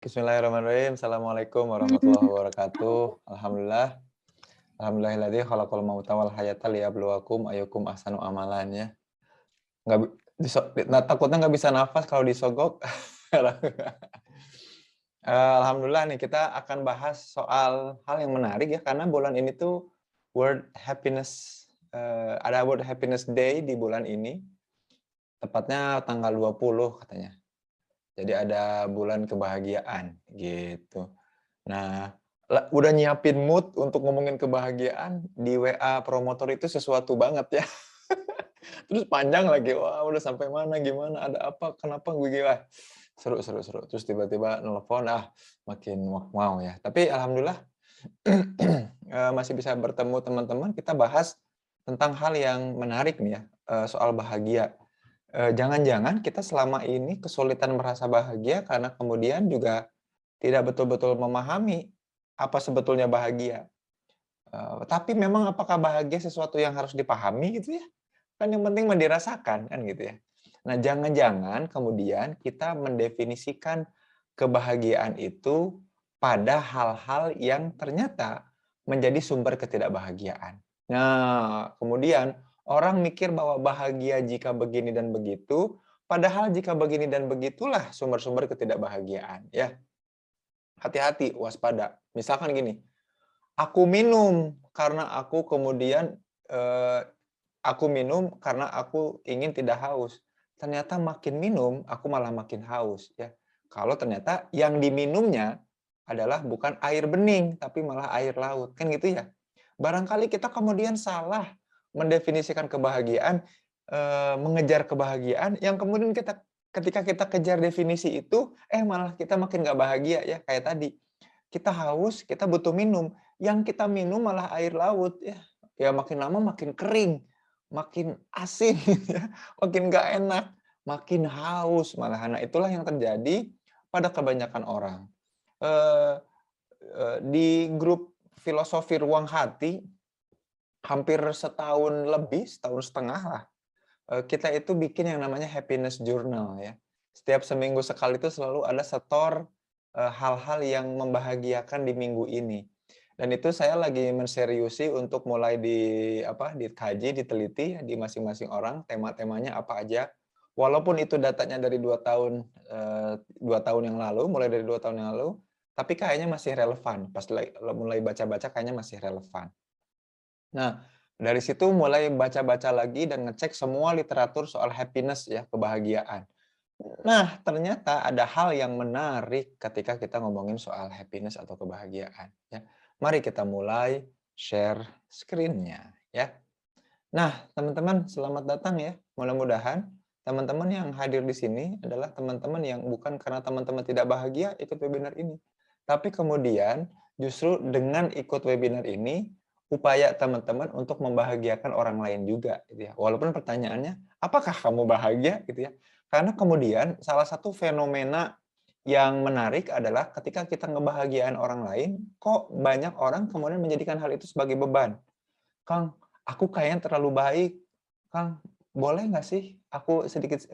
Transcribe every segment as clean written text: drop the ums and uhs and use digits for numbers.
Bismillahirrahmanirrahim. Assalamualaikum warahmatullahi wabarakatuh. Alhamdulillah. Alhamdulillahilladzi khalaqal mauta wal hayata liyabluwakum ayyukum ahsanu amalan ya. Nggak bi takutnya nggak bisa nafas kalau disogok. Alhamdulillah nih kita akan bahas soal hal yang menarik ya, karena bulan ini tuh World Happiness, ada World Happiness Day di bulan ini, tepatnya tanggal 20 katanya. Jadi ada bulan kebahagiaan gitu. Nah, udah nyiapin mood untuk ngomongin kebahagiaan di WA promotor itu sesuatu banget ya. Terus panjang lagi, wah udah sampai mana, gimana, ada apa, kenapa, gue wah seru seru seru. Terus tiba-tiba nelfon, makin wow ya. Tapi alhamdulillah masih bisa bertemu teman-teman, kita bahas tentang hal yang menarik nih ya, soal bahagia. Jangan-jangan kita selama ini kesulitan merasa bahagia karena kemudian juga tidak betul-betul memahami apa sebetulnya bahagia. Tapi memang apakah bahagia sesuatu yang harus dipahami gitu ya? Kan yang penting mah dirasakan kan gitu ya. Nah, jangan-jangan kemudian kita mendefinisikan kebahagiaan itu pada hal-hal yang ternyata menjadi sumber ketidakbahagiaan. Nah, kemudian orang mikir bahwa bahagia jika begini dan begitu, padahal jika begini dan begitulah sumber-sumber ketidakbahagiaan ya. Hati-hati, waspada. Misalkan gini, aku minum karena aku kemudian, aku minum karena aku ingin tidak haus. Ternyata makin minum, aku malah makin haus, ya. Kalau ternyata yang diminumnya adalah bukan air bening, tapi malah air laut, kan gitu ya. Barangkali kita kemudian salah mendefinisikan kebahagiaan, mengejar kebahagiaan yang kemudian ketika kita kejar definisi itu, malah kita makin nggak bahagia ya, kayak tadi. Kita haus, kita butuh minum, yang kita minum malah air laut, ya. Ya makin lama makin kering, makin asin ya, makin nggak enak, makin haus malahan. Nah, itulah yang terjadi pada kebanyakan orang. Eee di grup filosofi Ruang Hati, hampir setahun lebih, setahun setengah lah, kita itu bikin yang namanya happiness journal ya. Setiap seminggu sekali itu selalu ada setor, hal-hal yang membahagiakan di minggu ini. Dan itu saya lagi menseriusi untuk mulai dikaji, diteliti ya di masing-masing orang, tema-temanya apa aja. Walaupun itu datanya dari 2 tahun yang lalu, mulai dari 2 tahun yang lalu, tapi kayaknya masih relevan. Pas mulai baca-baca kayaknya masih relevan. Nah, dari situ mulai baca-baca lagi dan ngecek semua literatur soal happiness ya, kebahagiaan. Nah, ternyata ada hal yang menarik ketika kita ngomongin soal happiness atau kebahagiaan ya. Mari kita mulai share screen-nya ya. Nah, teman-teman selamat datang ya. Mudah-mudahan teman-teman yang hadir di sini adalah teman-teman yang bukan karena teman-teman tidak bahagia ikut webinar ini. Tapi kemudian justru dengan ikut webinar ini, upaya teman-teman untuk membahagiakan orang lain juga gitu ya. Walaupun pertanyaannya, apakah kamu bahagia gitu ya? Karena kemudian salah satu fenomena yang menarik adalah ketika kita ngebahagiain orang lain, kok banyak orang kemudian menjadikan hal itu sebagai beban. Kang, aku kayaknya terlalu baik. Kang, boleh nggak sih aku sedikit,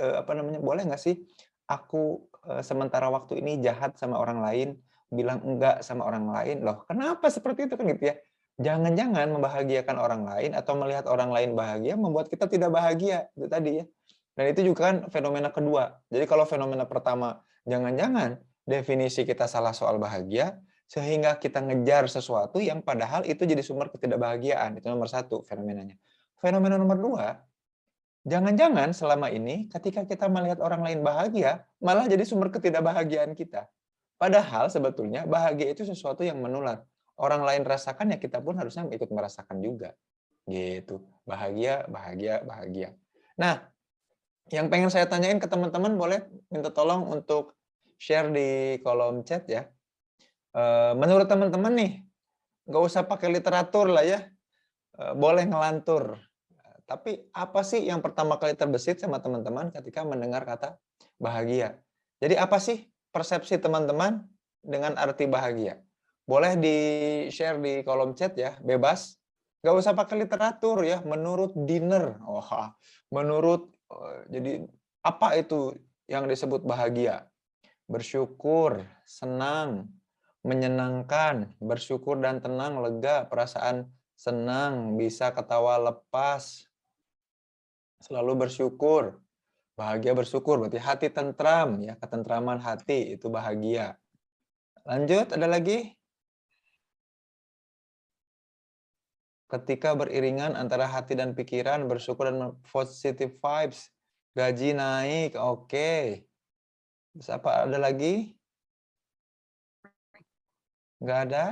boleh nggak sih aku, sementara waktu ini jahat sama orang lain, bilang enggak sama orang lain? Loh, kenapa seperti itu kan gitu ya. Jangan-jangan membahagiakan orang lain atau melihat orang lain bahagia membuat kita tidak bahagia, itu tadi ya. Dan itu juga kan fenomena kedua. Jadi kalau fenomena pertama, jangan-jangan definisi kita salah soal bahagia, sehingga kita ngejar sesuatu yang padahal itu jadi sumber ketidakbahagiaan, itu nomor satu fenomenanya. Fenomena nomor dua, jangan-jangan selama ini ketika kita melihat orang lain bahagia, malah jadi sumber ketidakbahagiaan kita. Padahal sebetulnya bahagia itu sesuatu yang menular. Orang lain rasakan ya kita pun harusnya ikut merasakan juga. Gitu. Bahagia, bahagia, bahagia. Nah, yang pengen saya tanyain ke teman-teman boleh minta tolong untuk share di kolom chat ya. Menurut teman-teman nih, nggak usah pakai literatur lah ya, boleh ngelantur. Tapi apa sih yang pertama kali terbesit sama teman-teman ketika mendengar kata bahagia? Jadi apa sih persepsi teman-teman dengan arti bahagia? Boleh di-share di kolom chat ya, bebas. Nggak usah pakai literatur ya, menurut Dinner. Wah, menurut, jadi apa itu yang disebut bahagia? Bersyukur, senang, menyenangkan, bersyukur dan tenang, lega, perasaan senang, bisa ketawa lepas, selalu bersyukur, bahagia bersyukur, berarti hati tentram, ya, ketentraman hati itu bahagia. Lanjut, ada lagi? Ketika beriringan antara hati dan pikiran, bersyukur dan positive vibes, gaji naik, oke. Terus apa ada lagi? Nggak ada?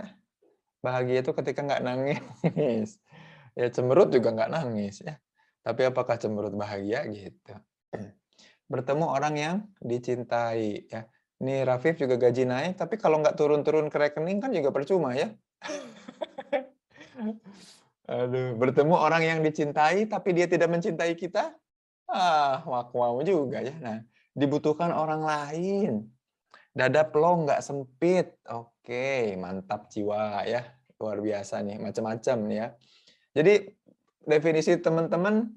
Bahagia itu ketika nggak nangis. Ya cemberut juga nggak nangis ya. Tapi apakah cemberut bahagia gitu? Bertemu orang yang dicintai ya. Ini Rafif juga gaji naik, tapi kalau nggak turun-turun ke rekening kan juga percuma ya. Aduh, bertemu orang yang dicintai tapi dia tidak mencintai kita, mau juga ya. Nah, dibutuhkan orang lain. Dada plong nggak sempit. Oke, mantap jiwa ya. Luar biasa nih, macam-macam ya. Jadi definisi teman-teman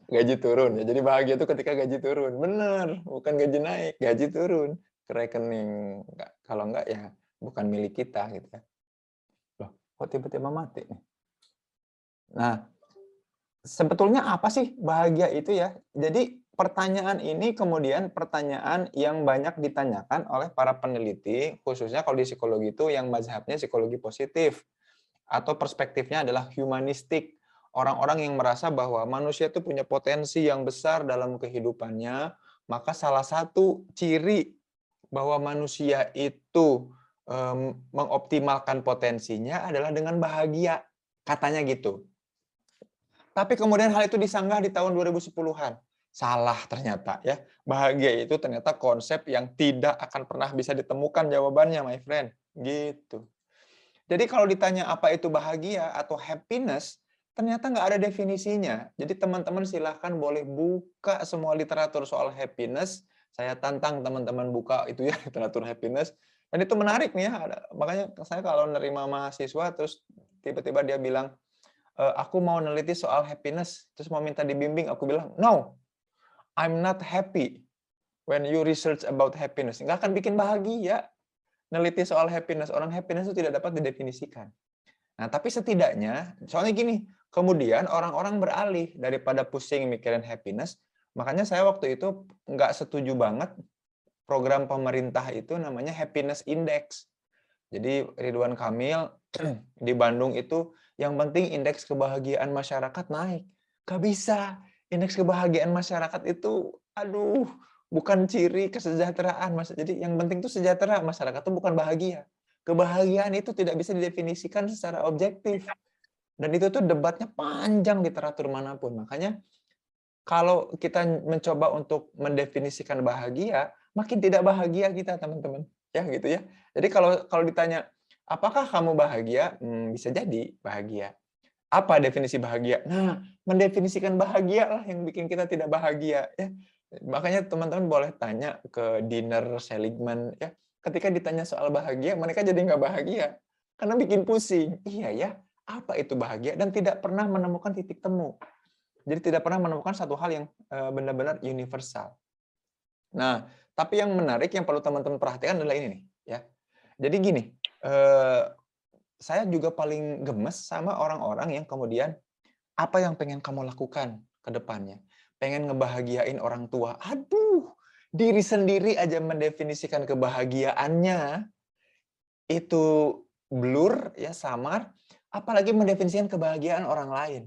gaji turun ya. Jadi bahagia itu ketika gaji turun. Benar, bukan gaji naik, gaji turun ke rekening. Kalau enggak ya bukan milik kita gitu ya. Loh, kok tiba-tiba mati nih? Nah, sebetulnya apa sih bahagia itu ya? Jadi pertanyaan ini kemudian pertanyaan yang banyak ditanyakan oleh para peneliti, khususnya kalau di psikologi itu yang mazhabnya psikologi positif atau perspektifnya adalah humanistik. Orang-orang yang merasa bahwa manusia itu punya potensi yang besar dalam kehidupannya, maka salah satu ciri bahwa manusia itu mengoptimalkan potensinya adalah dengan bahagia. Katanya gitu. Tapi kemudian hal itu disanggah di tahun 2010-an. Salah ternyata ya. Bahagia itu ternyata konsep yang tidak akan pernah bisa ditemukan jawabannya, my friend. Gitu. Jadi kalau ditanya apa itu bahagia atau happiness, ternyata nggak ada definisinya. Jadi teman-teman silahkan boleh buka semua literatur soal happiness. Saya tantang teman-teman buka itu ya, literatur happiness. Dan itu menarik nih ya. Makanya saya kalau nerima mahasiswa terus tiba-tiba dia bilang, aku mau neliti soal happiness, terus mau minta dibimbing, aku bilang, no, I'm not happy when you research about happiness. Nggak akan bikin bahagia. Neliti soal happiness, orang happiness itu tidak dapat didefinisikan. Nah, tapi setidaknya, soalnya gini, kemudian orang-orang beralih daripada pusing mikirin happiness, makanya saya waktu itu nggak setuju banget program pemerintah itu namanya Happiness Index. Jadi Ridwan Kamil di Bandung itu yang penting indeks kebahagiaan masyarakat naik. Gak bisa. Indeks kebahagiaan masyarakat itu, aduh, bukan ciri kesejahteraan. Jadi yang penting itu sejahtera. Masyarakat itu bukan bahagia. Kebahagiaan itu tidak bisa didefinisikan secara objektif. Dan itu tuh debatnya panjang literatur manapun. Makanya kalau kita mencoba untuk mendefinisikan bahagia, makin tidak bahagia kita, teman-teman. Ya, gitu ya. Jadi kalau ditanya, apakah kamu bahagia? Bisa jadi bahagia. Apa definisi bahagia? Nah, mendefinisikan bahagia lah yang bikin kita tidak bahagia. Ya. Makanya teman-teman boleh tanya ke Dinner Seligman. Ya. Ketika ditanya soal bahagia, mereka jadi nggak bahagia. Karena bikin pusing. Iya ya, apa itu bahagia? Dan tidak pernah menemukan titik temu. Jadi tidak pernah menemukan satu hal yang benar-benar universal. Nah, tapi yang menarik yang perlu teman-teman perhatikan adalah ini nih, ya. Jadi gini, saya juga paling gemes sama orang-orang yang kemudian apa yang pengen kamu lakukan ke depannya? Pengen ngebahagiain orang tua. Aduh, diri sendiri aja mendefinisikan kebahagiaannya itu blur ya, samar, apalagi mendefinisikan kebahagiaan orang lain.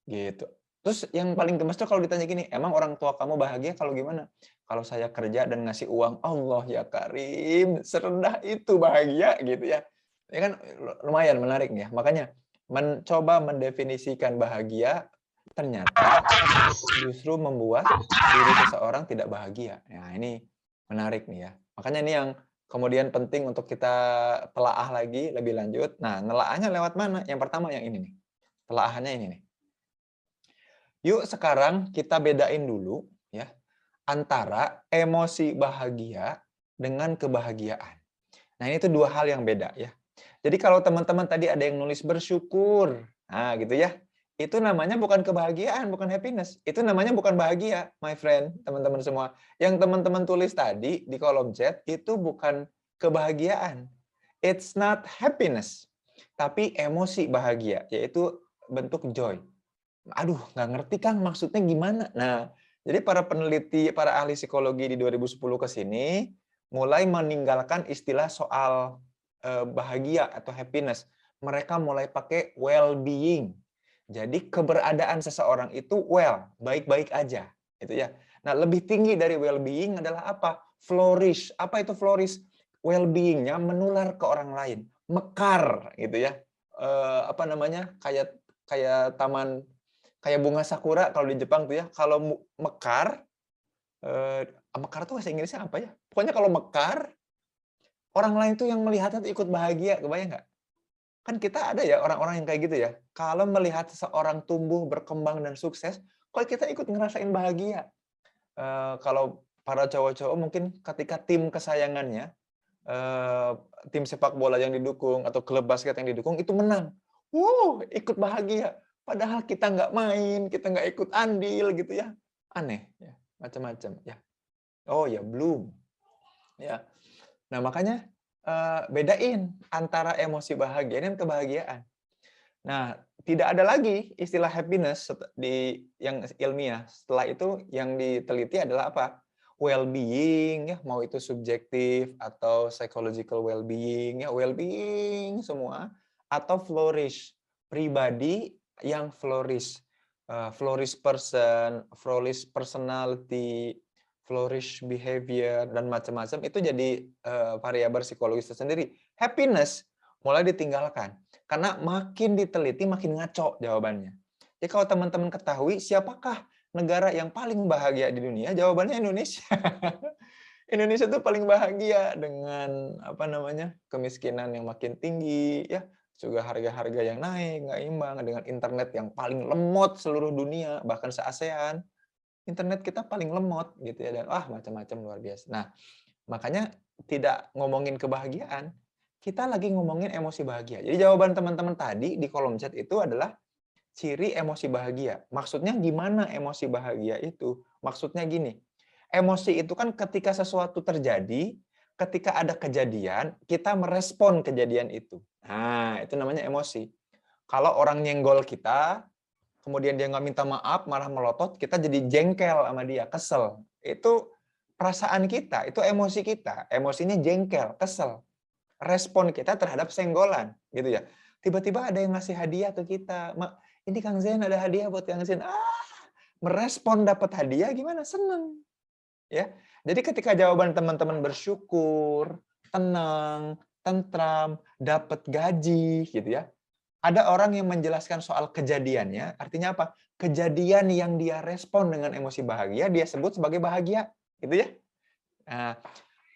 Gitu. Terus yang paling gemes tuh kalau ditanya gini, emang orang tua kamu bahagia kalau gimana? Kalau saya kerja dan ngasih uang, Allah ya Karim, serendah itu bahagia gitu ya. Ya kan lumayan menarik ya. Makanya mencoba mendefinisikan bahagia ternyata justru membuat diri seseorang tidak bahagia. Nah, ini menarik nih ya. Makanya ini yang kemudian penting untuk kita telaah lagi lebih lanjut. Nah, nelaahnya lewat mana? Yang pertama yang ini nih. Telaahannya ini nih. Yuk sekarang kita bedain dulu ya antara emosi bahagia dengan kebahagiaan. Nah, ini tuh dua hal yang beda ya. Jadi kalau teman-teman tadi ada yang nulis bersyukur. Nah, gitu ya. Itu namanya bukan kebahagiaan, bukan happiness. Itu namanya bukan bahagia, my friend, teman-teman semua. Yang teman-teman tulis tadi di kolom chat, itu bukan kebahagiaan. It's not happiness. Tapi emosi bahagia, yaitu bentuk joy. Aduh, nggak ngerti Kang, maksudnya gimana? Nah, jadi para peneliti, para ahli psikologi di 2010 ke sini, mulai meninggalkan istilah soal bahagia atau happiness. Mereka mulai pakai well-being. Jadi keberadaan seseorang itu well, baik-baik aja, gitu ya. Nah, lebih tinggi dari well-being adalah apa? Flourish. Apa itu flourish? Well-being-nya menular ke orang lain, mekar, gitu ya. Apa namanya? Kayak taman, kayak bunga sakura kalau di Jepang tuh ya. Kalau mekar, mekar tuh bahasa Inggrisnya apa ya? Pokoknya kalau mekar, orang lain tuh yang melihatnya tuh ikut bahagia, kebayang nggak? Kan kita ada ya orang-orang yang kayak gitu ya. Kalau melihat seseorang tumbuh, berkembang, dan sukses, kok kita ikut ngerasain bahagia. Kalau para cowok-cowok mungkin ketika tim kesayangannya, eh, tim sepak bola yang didukung, atau klub basket yang didukung, itu menang. Ikut bahagia. Padahal kita nggak main, kita nggak ikut andil gitu ya. Aneh, ya, macam-macam. Ya. Oh ya, belum. Ya. Nah, makanya bedain antara emosi bahagia dan kebahagiaan. Nah, tidak ada lagi istilah happiness di yang ilmiah. Setelah itu yang diteliti adalah apa? Well-being, ya, mau itu subjektif atau psychological well-being, ya, well-being semua, atau flourish, pribadi yang flourish. Flourish person, flourish personality, flourish behavior, dan macam-macam itu jadi variabel psikologis tersendiri. Happiness mulai ditinggalkan. Karena makin diteliti, makin ngaco jawabannya. Jadi kalau teman-teman ketahui, siapakah negara yang paling bahagia di dunia? Jawabannya Indonesia. Indonesia tuh paling bahagia dengan apa namanya, kemiskinan yang makin tinggi, ya, juga harga-harga yang naik, nggak imbang, dengan internet yang paling lemot seluruh dunia, bahkan se-ASEAN. Internet kita paling lemot gitu ya, dan macam-macam luar biasa. Nah, makanya tidak ngomongin kebahagiaan, kita lagi ngomongin emosi bahagia. Jadi jawaban teman-teman tadi di kolom chat itu adalah ciri emosi bahagia. Maksudnya gimana emosi bahagia itu? Maksudnya gini, emosi itu kan ketika sesuatu terjadi, ketika ada kejadian, kita merespon kejadian itu. Nah, itu namanya emosi. Kalau orang nyenggol kita, kemudian dia nggak minta maaf, malah melotot, kita jadi jengkel sama dia, kesel. Itu perasaan kita, itu emosi kita. Emosinya jengkel, kesel. Respon kita terhadap senggolan, gitu ya. Tiba-tiba ada yang ngasih hadiah ke kita. Ini Kang Zen ada hadiah buat Kang Zen. Merespon dapat hadiah gimana? Seneng. Ya. Jadi ketika jawaban teman-teman bersyukur, tenang, tentram, dapat gaji, gitu ya. Ada orang yang menjelaskan soal kejadiannya, artinya apa? Kejadian yang dia respon dengan emosi bahagia, dia sebut sebagai bahagia, gitu ya. Nah,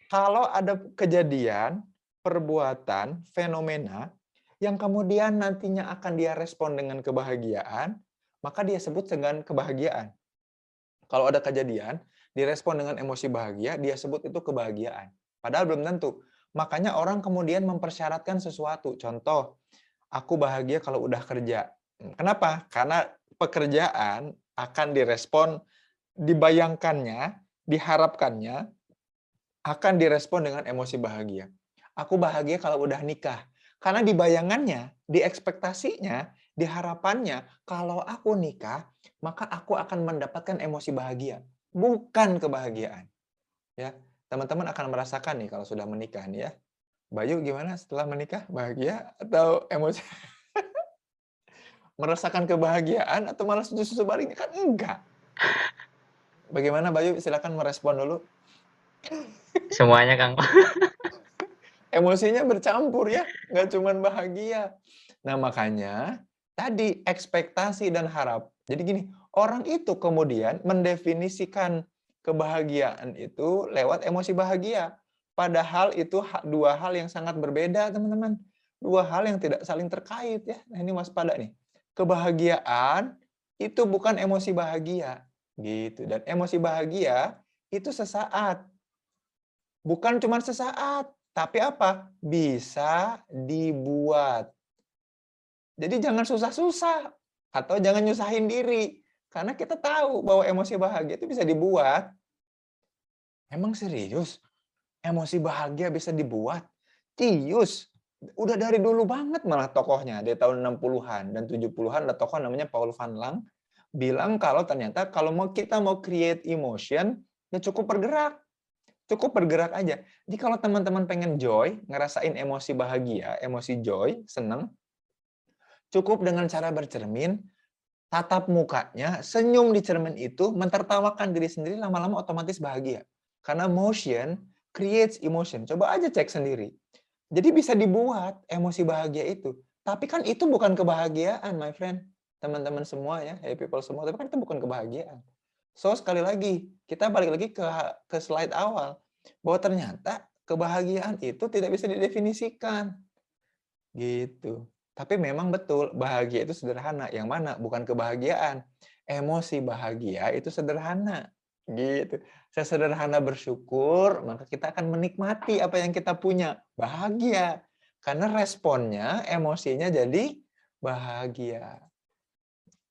kalau ada kejadian, perbuatan, fenomena yang kemudian nantinya akan dia respon dengan kebahagiaan, maka dia sebut dengan kebahagiaan. Kalau ada kejadian, direspon dengan emosi bahagia, dia sebut itu kebahagiaan. Padahal belum tentu. Makanya orang kemudian mempersyaratkan sesuatu. Contoh, aku bahagia kalau udah kerja. Kenapa? Karena pekerjaan akan direspon, dibayangkannya, diharapkannya, akan direspon dengan emosi bahagia. Aku bahagia kalau udah nikah. Karena di bayangannya, di ekspektasinya, di harapannya, kalau aku nikah, maka aku akan mendapatkan emosi bahagia. Bukan kebahagiaan. Ya, teman-teman akan merasakan nih kalau sudah menikah nih ya. Bayu gimana setelah menikah? Bahagia atau emosi? Merasakan kebahagiaan atau malah justru sebaliknya? Kan enggak. Bagaimana Bayu? Silakan merespon dulu. Semuanya Kang. Emosinya bercampur ya, nggak cuma bahagia. Nah makanya tadi ekspektasi dan harap. Jadi gini, orang itu kemudian mendefinisikan kebahagiaan itu lewat emosi bahagia. Padahal itu dua hal yang sangat berbeda, teman-teman. Dua hal yang tidak saling terkait ya. Nah ini waspada nih. Kebahagiaan itu bukan emosi bahagia, gitu. Dan emosi bahagia itu sesaat. Bukan cuma sesaat, tapi apa? Bisa dibuat. Jadi jangan susah-susah. Atau jangan nyusahin diri. Karena kita tahu bahwa emosi bahagia itu bisa dibuat. Emang serius? Emosi bahagia bisa dibuat? Cius. Udah dari dulu banget malah tokohnya. Dari tahun 60-an dan 70-an ada tokoh namanya Paul Van Lang. Bilang kalau ternyata kalau kita mau create emotion, ya cukup bergerak. Cukup bergerak aja. Jadi kalau teman-teman pengen joy, ngerasain emosi bahagia, emosi joy, seneng, cukup dengan cara bercermin, tatap mukanya, senyum di cermin itu, mentertawakan diri sendiri, lama-lama otomatis bahagia. Karena motion creates emotion. Coba aja cek sendiri. Jadi bisa dibuat emosi bahagia itu. Tapi kan itu bukan kebahagiaan, my friend. Teman-teman semua ya, hey people semua. Tapi kan itu bukan kebahagiaan. So, sekali lagi, kita balik lagi ke slide awal. Bahwa ternyata kebahagiaan itu tidak bisa didefinisikan. Gitu. Tapi memang betul, bahagia itu sederhana. Yang mana? Bukan kebahagiaan. Emosi bahagia itu sederhana. Gitu. Sesederhana bersyukur, maka kita akan menikmati apa yang kita punya. Bahagia. Karena responnya, emosinya jadi bahagia.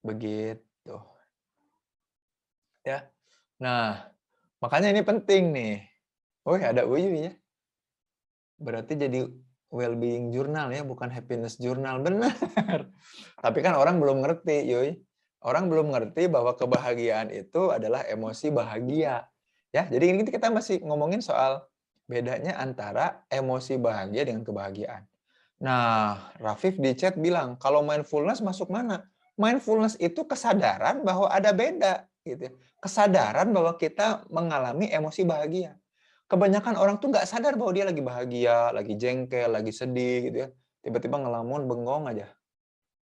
Begitu. Ya. Nah, makanya ini penting nih. Oh, ada Uyu ya. Berarti jadi well-being journal ya, bukan happiness journal. Benar. Tapi kan orang belum ngerti, Yuy. Orang belum ngerti bahwa kebahagiaan itu adalah emosi bahagia. Ya, jadi ini kita masih ngomongin soal bedanya antara emosi bahagia dengan kebahagiaan. Nah, Rafif di chat bilang, kalau mindfulness masuk mana? Mindfulness itu kesadaran bahwa ada beda. Gitu. Kesadaran bahwa kita mengalami emosi bahagia. Kebanyakan orang tuh nggak sadar bahwa dia lagi bahagia, lagi jengkel, lagi sedih gitu ya. Tiba-tiba ngelamun, bengong aja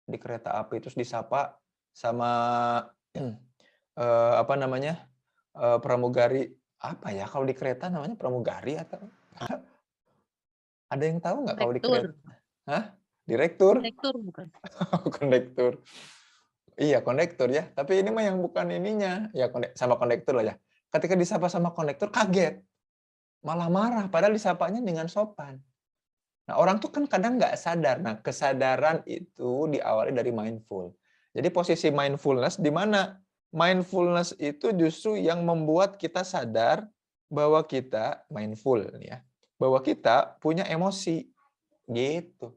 di kereta api, terus disapa sama apa namanya, pramugari. Apa ya kalau di kereta namanya, pramugari atau ada yang tahu nggak kalau di Direktur. kereta? Hah? Direktur? Direktur bukan? Kondektur. Iya, kondektur ya. Tapi ini mah yang bukan ininya. Ya sama kondektur lah ya. Ketika disapa sama kondektur kaget. Malah marah, padahal disapanya dengan sopan. Nah, orang tuh kan kadang nggak sadar. Nah, kesadaran itu diawali dari mindful. Jadi posisi mindfulness di mana mindfulness itu justru yang membuat kita sadar bahwa kita mindful ya. Bahwa kita punya emosi. Gitu.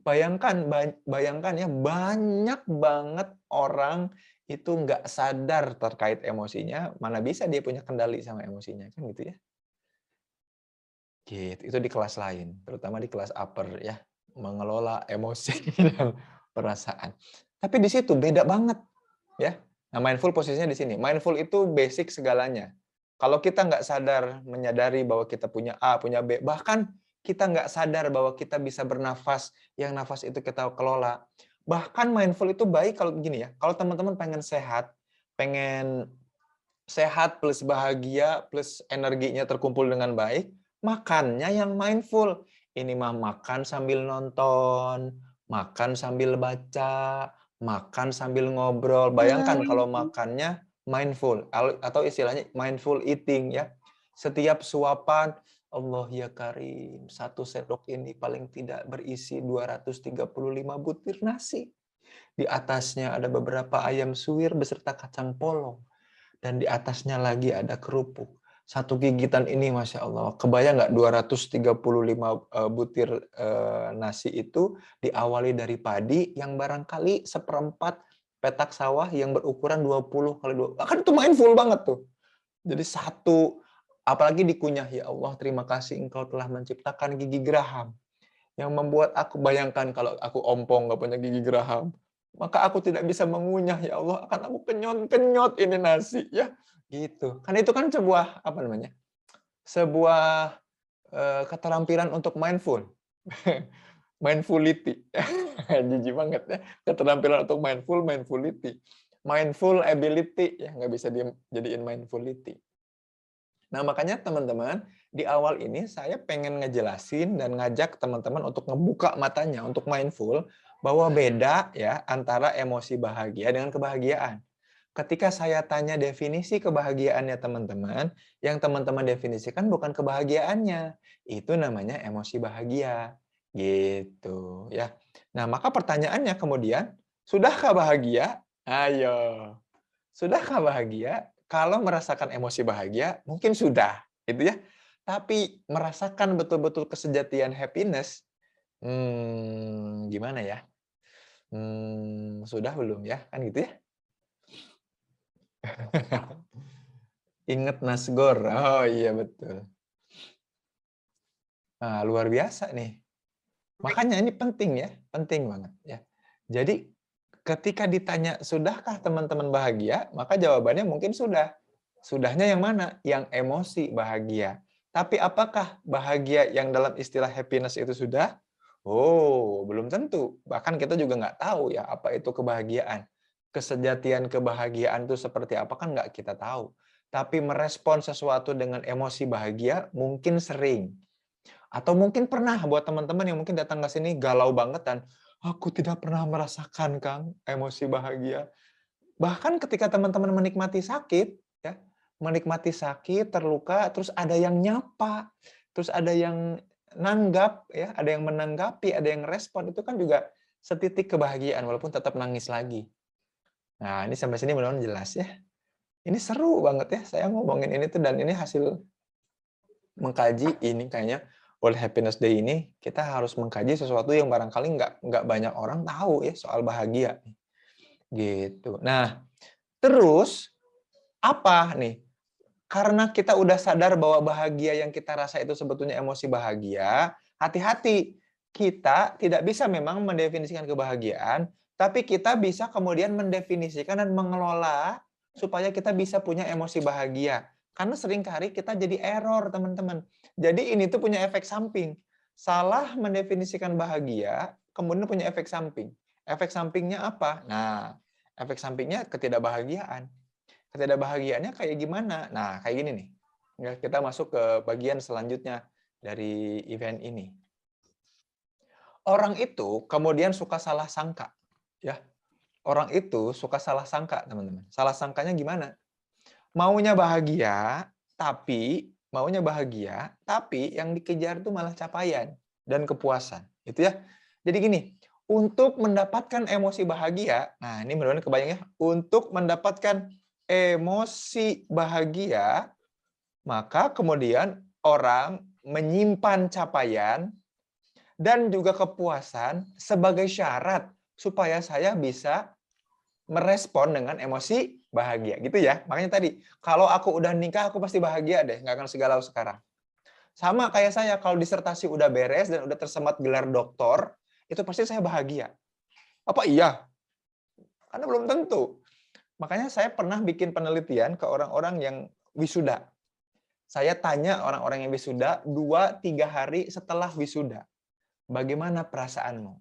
Bayangkan ya, banyak banget orang itu nggak sadar terkait emosinya, mana bisa dia punya kendali sama emosinya, kan gitu ya. Gitu, itu di kelas lain, terutama di kelas upper ya, mengelola emosi dan perasaan. Tapi di situ beda banget ya. Nah, mindful posisinya di sini. Mindful itu basic segalanya. Kalau kita nggak sadar menyadari bahwa kita punya A, punya B, bahkan kita nggak sadar bahwa kita bisa bernafas, yang nafas itu kita kelola. Bahkan mindful itu baik kalau begini ya, kalau teman-teman pengen sehat plus bahagia plus energinya terkumpul dengan baik, makannya yang mindful. Ini mah makan sambil nonton, makan sambil baca, makan sambil ngobrol. Bayangkan kalau makannya mindful atau istilahnya mindful eating ya. Setiap suapan, Allah ya Karim, satu sendok ini paling tidak berisi 235 butir nasi. Di atasnya ada beberapa ayam suwir beserta kacang polong. Dan di atasnya lagi ada kerupuk. Satu gigitan ini Masya Allah, kebayang nggak 235 butir nasi itu diawali dari padi yang barangkali seperempat petak sawah yang berukuran 20 kali 20. Kan itu mindful banget tuh. Jadi satu, apalagi dikunyah, ya Allah terima kasih Engkau telah menciptakan gigi geraham. Yang membuat aku bayangkan kalau aku ompong nggak punya gigi geraham. Maka aku tidak bisa mengunyah, ya Allah, akan aku kenyot-kenyot ini nasi ya. Gitu. Kan itu kan sebuah apa namanya? Sebuah keterampilan untuk mindful. Mindfulity. Jijik banget ya. Keterampilan untuk mindfulity. Mindful ability ya nggak bisa dijadiin mindfulity. Nah, makanya teman-teman, di awal ini saya pengen ngejelasin dan ngajak teman-teman untuk ngebuka matanya untuk mindful bahwa beda ya antara emosi bahagia dengan kebahagiaan. Ketika saya tanya definisi kebahagiaannya teman-teman, yang teman-teman definisikan bukan kebahagiaannya. Itu namanya emosi bahagia. Gitu ya. Nah, maka pertanyaannya kemudian, Sudahkah bahagia? Ayo. Sudahkah bahagia? Kalau merasakan emosi bahagia, mungkin sudah, gitu ya. Tapi merasakan betul-betul kesejatian happiness, gimana ya? Sudah belum ya? Kan gitu ya? Ingat Nasgor. Oh iya betul. Nah, luar biasa nih. Makanya ini penting ya, penting banget ya. Jadi ketika ditanya sudahkah teman-teman bahagia, maka jawabannya mungkin sudah. Sudahnya yang mana? Yang emosi bahagia. Tapi apakah bahagia yang dalam istilah happiness itu sudah? Oh, belum tentu. Bahkan kita juga nggak tahu ya apa itu kebahagiaan. Kesejatian kebahagiaan itu seperti apa kan nggak kita tahu. Tapi merespon sesuatu dengan emosi bahagia mungkin sering. Atau mungkin pernah buat teman-teman yang mungkin datang ke sini galau banget dan aku tidak pernah merasakan Kang emosi bahagia. Bahkan ketika teman-teman menikmati sakit, ya, menikmati sakit, terluka, terus ada yang nyapa, terus ada yang nanggap, ya, ada yang menanggapi, ada yang respon, itu kan juga setitik kebahagiaan walaupun tetap nangis lagi. Nah, ini sampai sini mudah-mudahan jelas ya. Ini seru banget ya saya ngomongin ini tuh dan ini hasil mengkaji ini kayaknya World Happiness Day ini kita harus mengkaji sesuatu yang barangkali nggak banyak orang tahu ya soal bahagia gitu. Nah, terus apa nih? Karena kita udah sadar bahwa bahagia yang kita rasa itu sebetulnya emosi bahagia, hati-hati. Kita tidak bisa memang mendefinisikan kebahagiaan, tapi kita bisa kemudian mendefinisikan dan mengelola supaya kita bisa punya emosi bahagia. Karena seringkali kita jadi error, teman-teman. Jadi ini tuh punya efek samping. Salah mendefinisikan bahagia, kemudian punya efek samping. Efek sampingnya apa? Nah, efek sampingnya ketidakbahagiaan. Ketidakbahagiaannya kayak gimana? Nah, kayak gini nih. Ya, kita masuk ke bagian selanjutnya dari event ini. Orang itu kemudian suka salah sangka, ya. Orang itu suka salah sangka, teman-teman. Salah sangkanya gimana? Maunya bahagia, tapi yang dikejar itu malah capaian dan kepuasan, gitu ya. Jadi gini, untuk mendapatkan emosi bahagia, nah ini mudah-mudahan kebayang ya, untuk mendapatkan emosi bahagia, maka kemudian orang menyimpan capaian dan juga kepuasan sebagai syarat supaya saya bisa merespon dengan emosi bahagia gitu ya. Makanya tadi, kalau aku udah nikah aku pasti bahagia deh, nggak akan segalau sekarang. Sama kayak saya, kalau disertasi udah beres dan udah tersemat gelar doktor, itu pasti saya bahagia. Apa iya? Karena belum tentu. Makanya saya pernah bikin penelitian ke orang-orang yang wisuda. Saya tanya orang-orang yang wisuda 2-3 hari setelah wisuda. Bagaimana perasaanmu?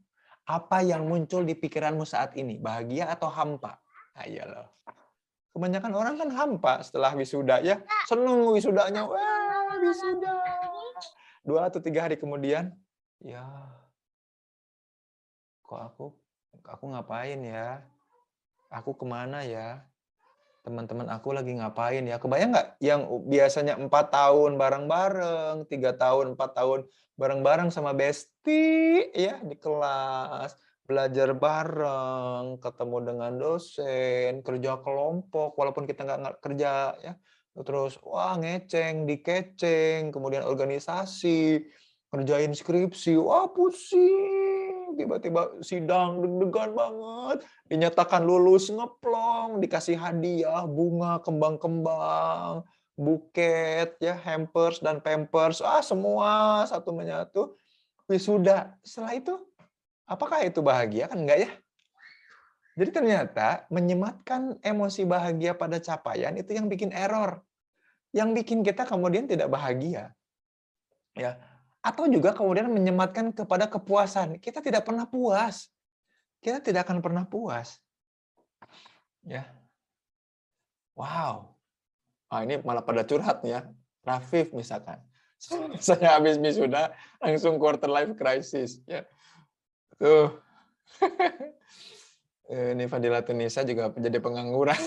Apa yang muncul di pikiranmu saat ini? Bahagia atau hampa? Ayolah. Kebanyakan orang kan hampa setelah wisuda ya. Seneng wisudanya. Wah, wisuda. 2 atau 3 hari kemudian, ya kok aku ngapain ya? Aku kemana ya? Teman-teman aku lagi ngapain ya? Kebayang nggak yang biasanya 4 tahun bareng-bareng, 3 tahun, 4 tahun bareng-bareng sama bestie ya di kelas, belajar bareng, ketemu dengan dosen, kerja kelompok walaupun kita nggak kerja ya. Terus wah ngeceng, dikeceng, kemudian organisasi, kerjain skripsi, wah pusing, tiba-tiba sidang deg-degan banget. Dinyatakan lulus ngeplong, dikasih hadiah, bunga, kembang-kembang, buket, ya, hampers dan pampers, semua satu menyatu, wisuda. Setelah itu, apakah itu bahagia? Kan enggak ya? Jadi ternyata menyematkan emosi bahagia pada capaian itu yang bikin error. Yang bikin kita kemudian tidak bahagia. Ya. Atau juga kemudian menyematkan kepada kepuasan. Kita tidak pernah puas. Kita tidak akan pernah puas. Ya. Wow. Ini malah pada curhat nih ya. Rafif misalkan. Saya habis wisuda langsung quarter life crisis ya. Tuh. Ini Fadila Tunisa juga jadi pengangguran.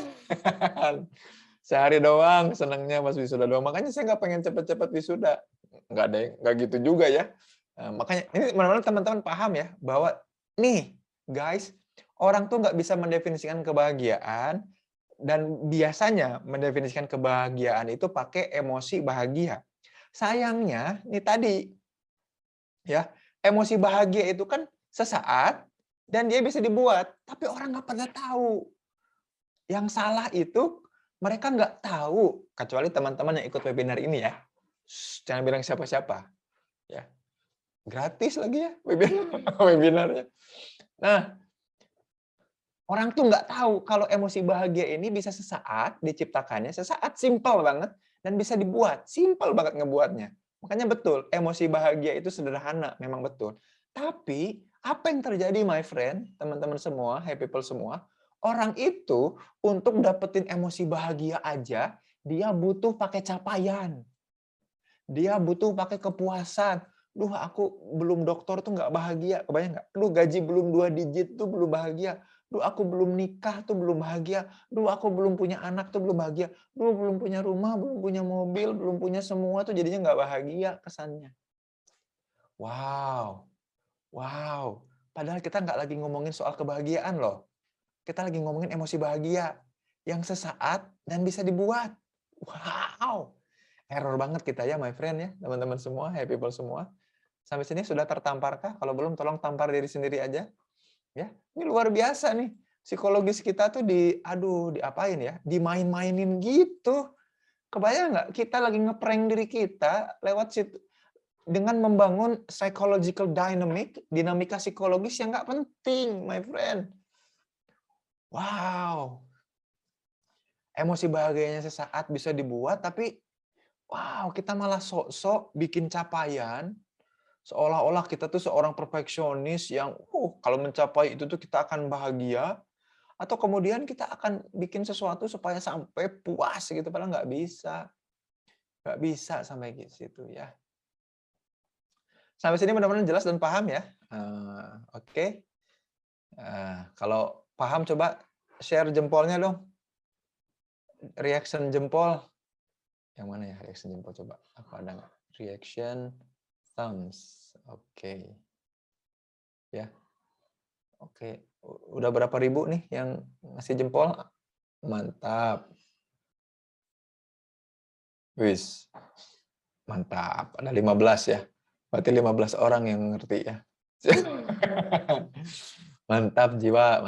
Sehari doang senangnya pas wisuda doang. Makanya saya nggak pengen cepet-cepet wisuda. Nggak deh, nggak gitu juga ya. Makanya ini mudah-mudahan teman-teman paham ya bahwa nih guys, Orang tuh nggak bisa mendefinisikan kebahagiaan, dan biasanya mendefinisikan kebahagiaan itu pakai emosi bahagia. Sayangnya, nih tadi, ya, emosi bahagia itu kan sesaat, dan dia bisa dibuat, tapi orang nggak pernah tahu. Yang salah itu, mereka nggak tahu, kecuali teman-teman yang ikut webinar ini ya. Jangan bilang siapa-siapa. Ya. Gratis lagi ya webinarnya. Nah, orang tuh nggak tahu kalau emosi bahagia ini bisa sesaat diciptakannya, sesaat, simple banget, dan bisa dibuat. Simple banget ngebuatnya. Makanya betul, emosi bahagia itu sederhana, memang betul. Tapi, apa yang terjadi my friend, teman-teman semua, happy people semua, orang itu untuk dapetin emosi bahagia aja, dia butuh pakai capaian. Dia butuh pakai kepuasan. Duh, aku belum dokter tuh nggak bahagia. Kebayang nggak? Duh, gaji belum 2 digit tuh belum bahagia. Duh, aku belum nikah tuh belum bahagia. Duh, aku belum punya anak tuh belum bahagia. Duh, belum punya rumah, belum punya mobil, belum punya semua tuh jadinya nggak bahagia kesannya. Wow. Wow. Padahal kita nggak lagi ngomongin soal kebahagiaan loh. Kita lagi ngomongin emosi bahagia yang sesaat dan bisa dibuat. Wow. Error banget kita ya, my friend ya, teman-teman semua, happy people semua. Sampai sini sudah tertamparkah? Kalau belum, tolong tampar diri sendiri aja. Ya, ini luar biasa nih. Psikologis kita tuh diapain ya? Dimain-mainin gitu. Kebayang nggak? Kita lagi ngeprank diri kita lewat situ dengan membangun psychological dinamika psikologis yang nggak penting, my friend. Wow. Emosi bahagianya sesaat bisa dibuat, tapi wow, kita malah sok-sok bikin capaian, seolah-olah kita tuh seorang perfeksionis yang, kalau mencapai itu tuh kita akan bahagia, atau kemudian kita akan bikin sesuatu supaya sampai puas gitu, padahal nggak bisa. Nggak bisa sampai ke situ ya. Sampai sini mudah-mudahan jelas dan paham ya. Oke. Kalau paham coba share jempolnya dong. Reaction jempol. Yang mana ya reaction jempol coba? Apa ada nggak? Reaction thumbs. Oke. Ya. Oke. Udah berapa ribu nih yang ngasih jempol? Mantap. Wis. Mantap. Ada 15 ya. Berarti 15 orang yang ngerti ya. Mantap jiwa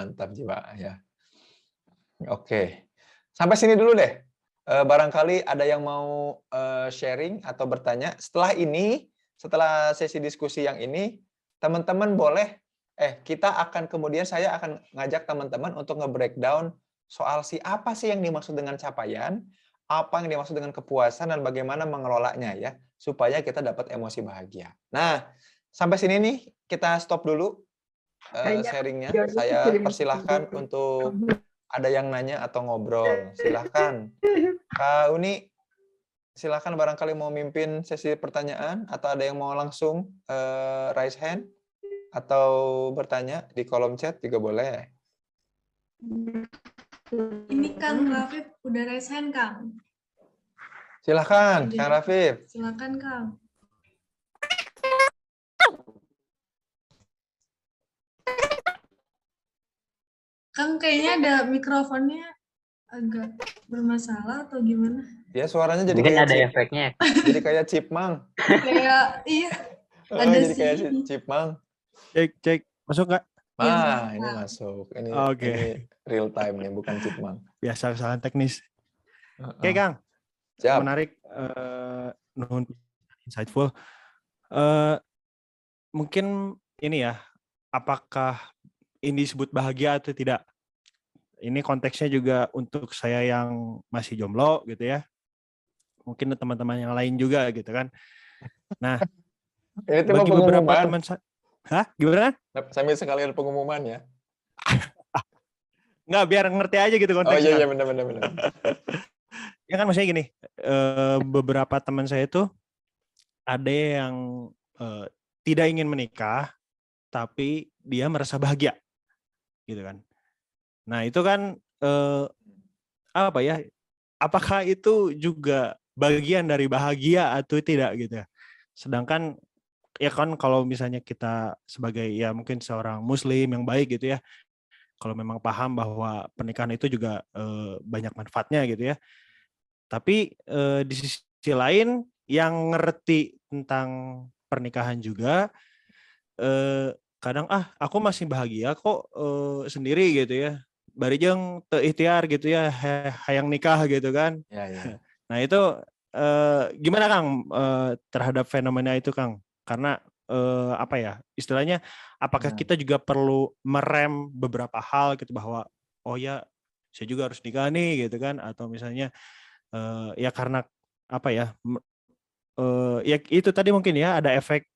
ya. Oke. Sampai sini dulu deh. Barangkali ada yang mau sharing atau bertanya. Setelah sesi diskusi yang ini, teman-teman boleh, saya akan ngajak teman-teman untuk nge-breakdown soal apa sih yang dimaksud dengan capaian, apa yang dimaksud dengan kepuasan, dan bagaimana mengelolanya ya, supaya kita dapat emosi bahagia. Nah, sampai sini nih, kita stop dulu sharingnya. Saya persilahkan untuk ada yang nanya atau ngobrol. Silahkan. Kak Uni, silahkan barangkali mau mimpin sesi pertanyaan, atau ada yang mau langsung raise hand atau bertanya di kolom chat juga boleh. Ini Kang Rafif udah raise hand, Kang. Silahkan, Kang Rafif. Silakan, Kang. Kang, kayaknya ada mikrofonnya agak bermasalah atau gimana? Ya, suaranya jadi Mungkin kayak ada efeknya. Jadi kayak chipmunk. Kayak, iya. Ada jadi sih. kayak chipmunk. Cek. Masuk nggak? Ini masuk. Ini real time nih, bukan chipmunk. Biasa kesalahan teknis. Oke, Kang. Siap. Menarik. Nuhun insightful. Mungkin ini ya, apakah ini disebut bahagia atau tidak? Ini konteksnya juga untuk saya yang masih jomblo gitu ya. Mungkin teman-teman yang lain juga gitu kan. Nah, ini bagi beberapa teman saya, gimana? Sambil sekalian pengumuman ya. Nggak, biar ngerti aja gitu konteksnya. Oh iya benar. Ya kan maksudnya gini, beberapa teman saya itu ada yang tidak ingin menikah, tapi dia merasa bahagia, gitu kan. Nah itu kan apa ya? Apakah itu juga bagian dari bahagia atau tidak gitu ya? Sedangkan ya kan kalau misalnya kita sebagai ya mungkin seorang Muslim yang baik gitu ya, kalau memang paham bahwa pernikahan itu juga banyak manfaatnya gitu ya. Tapi di sisi lain yang ngerti tentang pernikahan juga kadang aku masih bahagia kok sendiri gitu ya. Bari jeung teu ikhtiar gitu ya hayang nikah gitu kan. Ya, ya. Nah itu gimana Kang terhadap fenomena itu Kang? Karena apa ya istilahnya apakah kita juga perlu merem beberapa hal gitu bahwa oh ya saya juga harus nikah nih gitu kan, atau misalnya ya karena apa ya ya itu tadi mungkin ya ada efek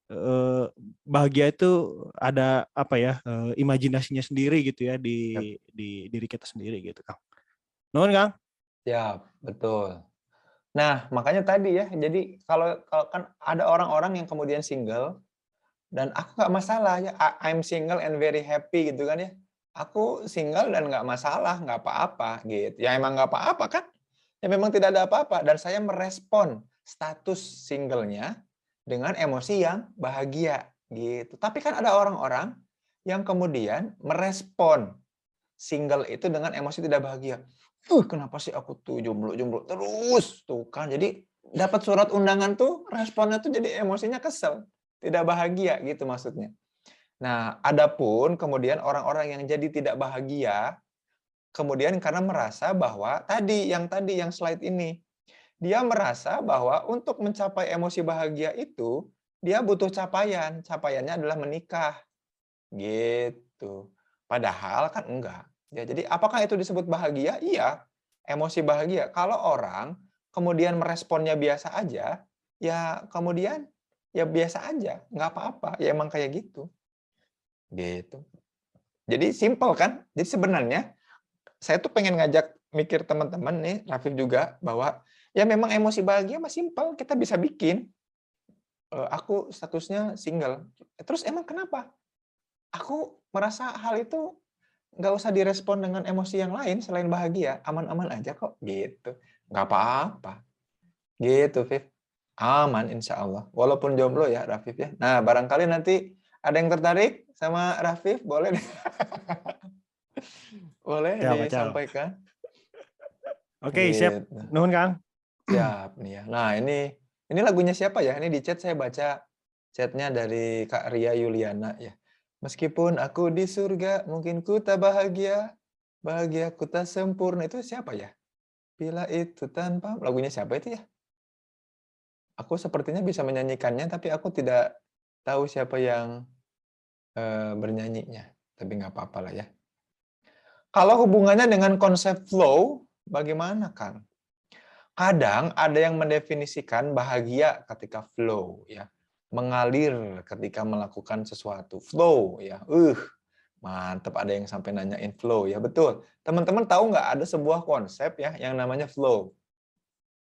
bahagia itu ada apa ya imajinasinya sendiri gitu ya di diri kita sendiri gitu Kang. Nuhun Kang. Ya, betul. Nah, makanya tadi ya, jadi kalau kan ada orang-orang yang kemudian single, dan aku nggak masalah ya, I'm single and very happy gitu kan ya. Aku single dan nggak masalah, nggak apa-apa gitu. Ya emang nggak apa-apa kan? Ya memang tidak ada apa-apa. Dan saya merespon status singlenya dengan emosi yang bahagia gitu. Tapi kan ada orang-orang yang kemudian merespon single itu dengan emosi tidak bahagia. Kenapa sih aku tuh jomblo terus tuh kan. Jadi dapat surat undangan tuh responnya tuh jadi emosinya kesel, tidak bahagia gitu maksudnya. Nah, adapun kemudian orang-orang yang jadi tidak bahagia kemudian karena merasa bahwa tadi yang slide ini, dia merasa bahwa untuk mencapai emosi bahagia itu dia butuh capaian, capaiannya adalah menikah. Gitu. Padahal kan enggak. Ya, jadi apakah itu disebut bahagia? Iya, emosi bahagia. Kalau orang kemudian meresponnya biasa aja, ya kemudian ya biasa aja, nggak apa-apa. Ya emang kayak gitu. Gitu. Jadi simpel kan? Jadi sebenarnya saya tuh pengen ngajak mikir teman-teman nih, Rafif juga, bahwa ya memang emosi bahagia mah simpel, kita bisa bikin. Aku statusnya single. Terus emang kenapa? Aku merasa hal itu nggak usah direspon dengan emosi yang lain selain bahagia, aman-aman aja kok, gitu. Nggak apa-apa. Gitu, Viv. Aman insya Allah. Walaupun jomblo ya, Rafif ya. Nah, barangkali nanti ada yang tertarik sama Rafif, boleh deh. Boleh Siap, disampaikan. Oke, siap. Gitu. Nuhun Kang. Siap nih ya. Nah, ini lagunya siapa ya? Ini di chat saya baca chatnya dari Kak Ria Yuliana ya. Meskipun aku di surga, mungkin ku tak bahagia, bahagia ku tak sempurna. Itu siapa ya? Bila itu tanpa, lagunya siapa itu ya? Aku sepertinya bisa menyanyikannya, tapi aku tidak tahu siapa yang bernyanyinya. Tapi nggak apa-apa lah ya. Kalau hubungannya dengan konsep flow, bagaimana Kang? Kadang ada yang mendefinisikan bahagia ketika flow, ya, mengalir ketika melakukan sesuatu. Flow, ya, mantep. Ada yang sampai nanyain flow, ya betul. Teman-teman tahu nggak ada sebuah konsep ya yang namanya flow,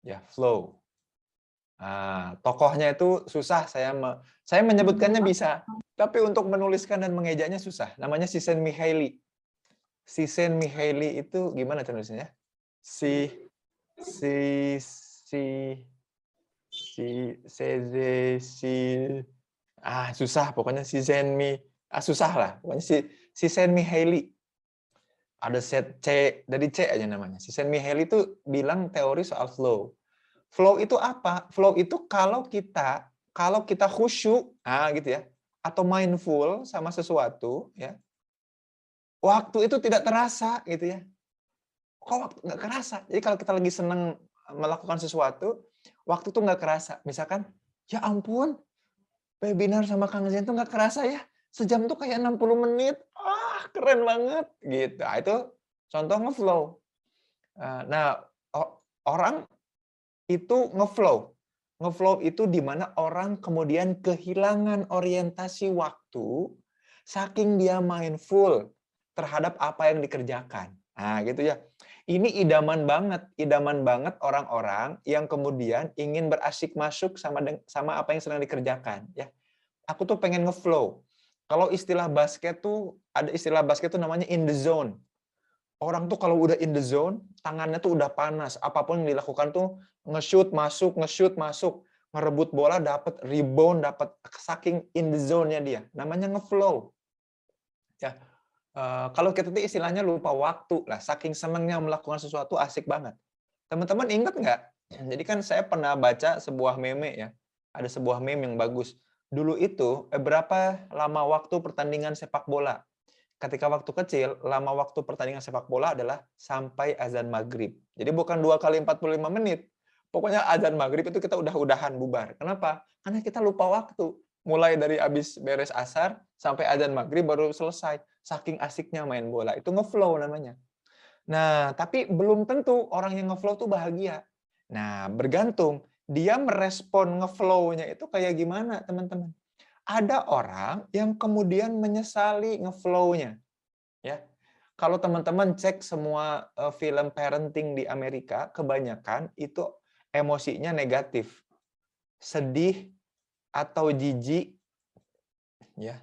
ya flow. Nah, tokohnya itu susah saya menyebutkannya bisa, tapi untuk menuliskan dan mengejanya susah. Namanya Csikszentmihalyi. Csikszentmihalyi itu gimana tulisannya? Si susah pokoknya susah lah pokoknya Csikszentmihalyi ada set C dari C aja namanya. Csikszentmihalyi itu bilang teori soal flow. Flow itu apa? Flow itu kalau kita khusyuk gitu ya, atau mindful sama sesuatu ya, waktu itu tidak terasa gitu ya. Kok waktu nggak kerasa? Jadi kalau kita lagi seneng melakukan sesuatu, waktu tuh nggak kerasa. Misalkan, ya ampun, webinar sama Kang Zen tuh nggak kerasa ya. Sejam tuh kayak 60 menit. Keren banget. Gitu. Itu contoh ngeflow. Nah, orang itu ngeflow. Ngeflow itu di mana orang kemudian kehilangan orientasi waktu, saking dia mindful terhadap apa yang dikerjakan. Nah, gitu ya. Ini idaman banget orang-orang yang kemudian ingin berasik masuk sama apa yang sedang dikerjakan. Ya, aku tuh pengen ngeflow. Kalau istilah basket tuh ada istilah basket tuh namanya in the zone. Orang tuh kalau udah in the zone, tangannya tuh udah panas. Apapun yang dilakukan tuh nge-shoot masuk, ngerebut bola, dapat rebound, dapat saking in the zone-nya dia. Namanya ngeflow. Ya. Kalau kita tuh istilahnya lupa waktu lah, saking senangnya melakukan sesuatu asik banget. Teman-teman ingat nggak? Jadi kan saya pernah baca sebuah meme ya, ada sebuah meme yang bagus. Dulu itu berapa lama waktu pertandingan sepak bola? Ketika waktu kecil, lama waktu pertandingan sepak bola adalah sampai azan maghrib. Jadi bukan 2 kali 45 menit. Pokoknya azan maghrib itu kita udahan bubar. Kenapa? Karena kita lupa waktu. Mulai dari habis beres asar sampai azan maghrib baru selesai. Saking asiknya main bola. Itu ngeflow namanya. Nah, tapi belum tentu orang yang ngeflow tuh bahagia. Nah, bergantung. Dia merespon ngeflow-nya itu kayak gimana, teman-teman. Ada orang yang kemudian menyesali ngeflow-nya. Ya. Kalau teman-teman cek semua film parenting di Amerika, kebanyakan itu emosinya negatif. Sedih atau jijik. Ya.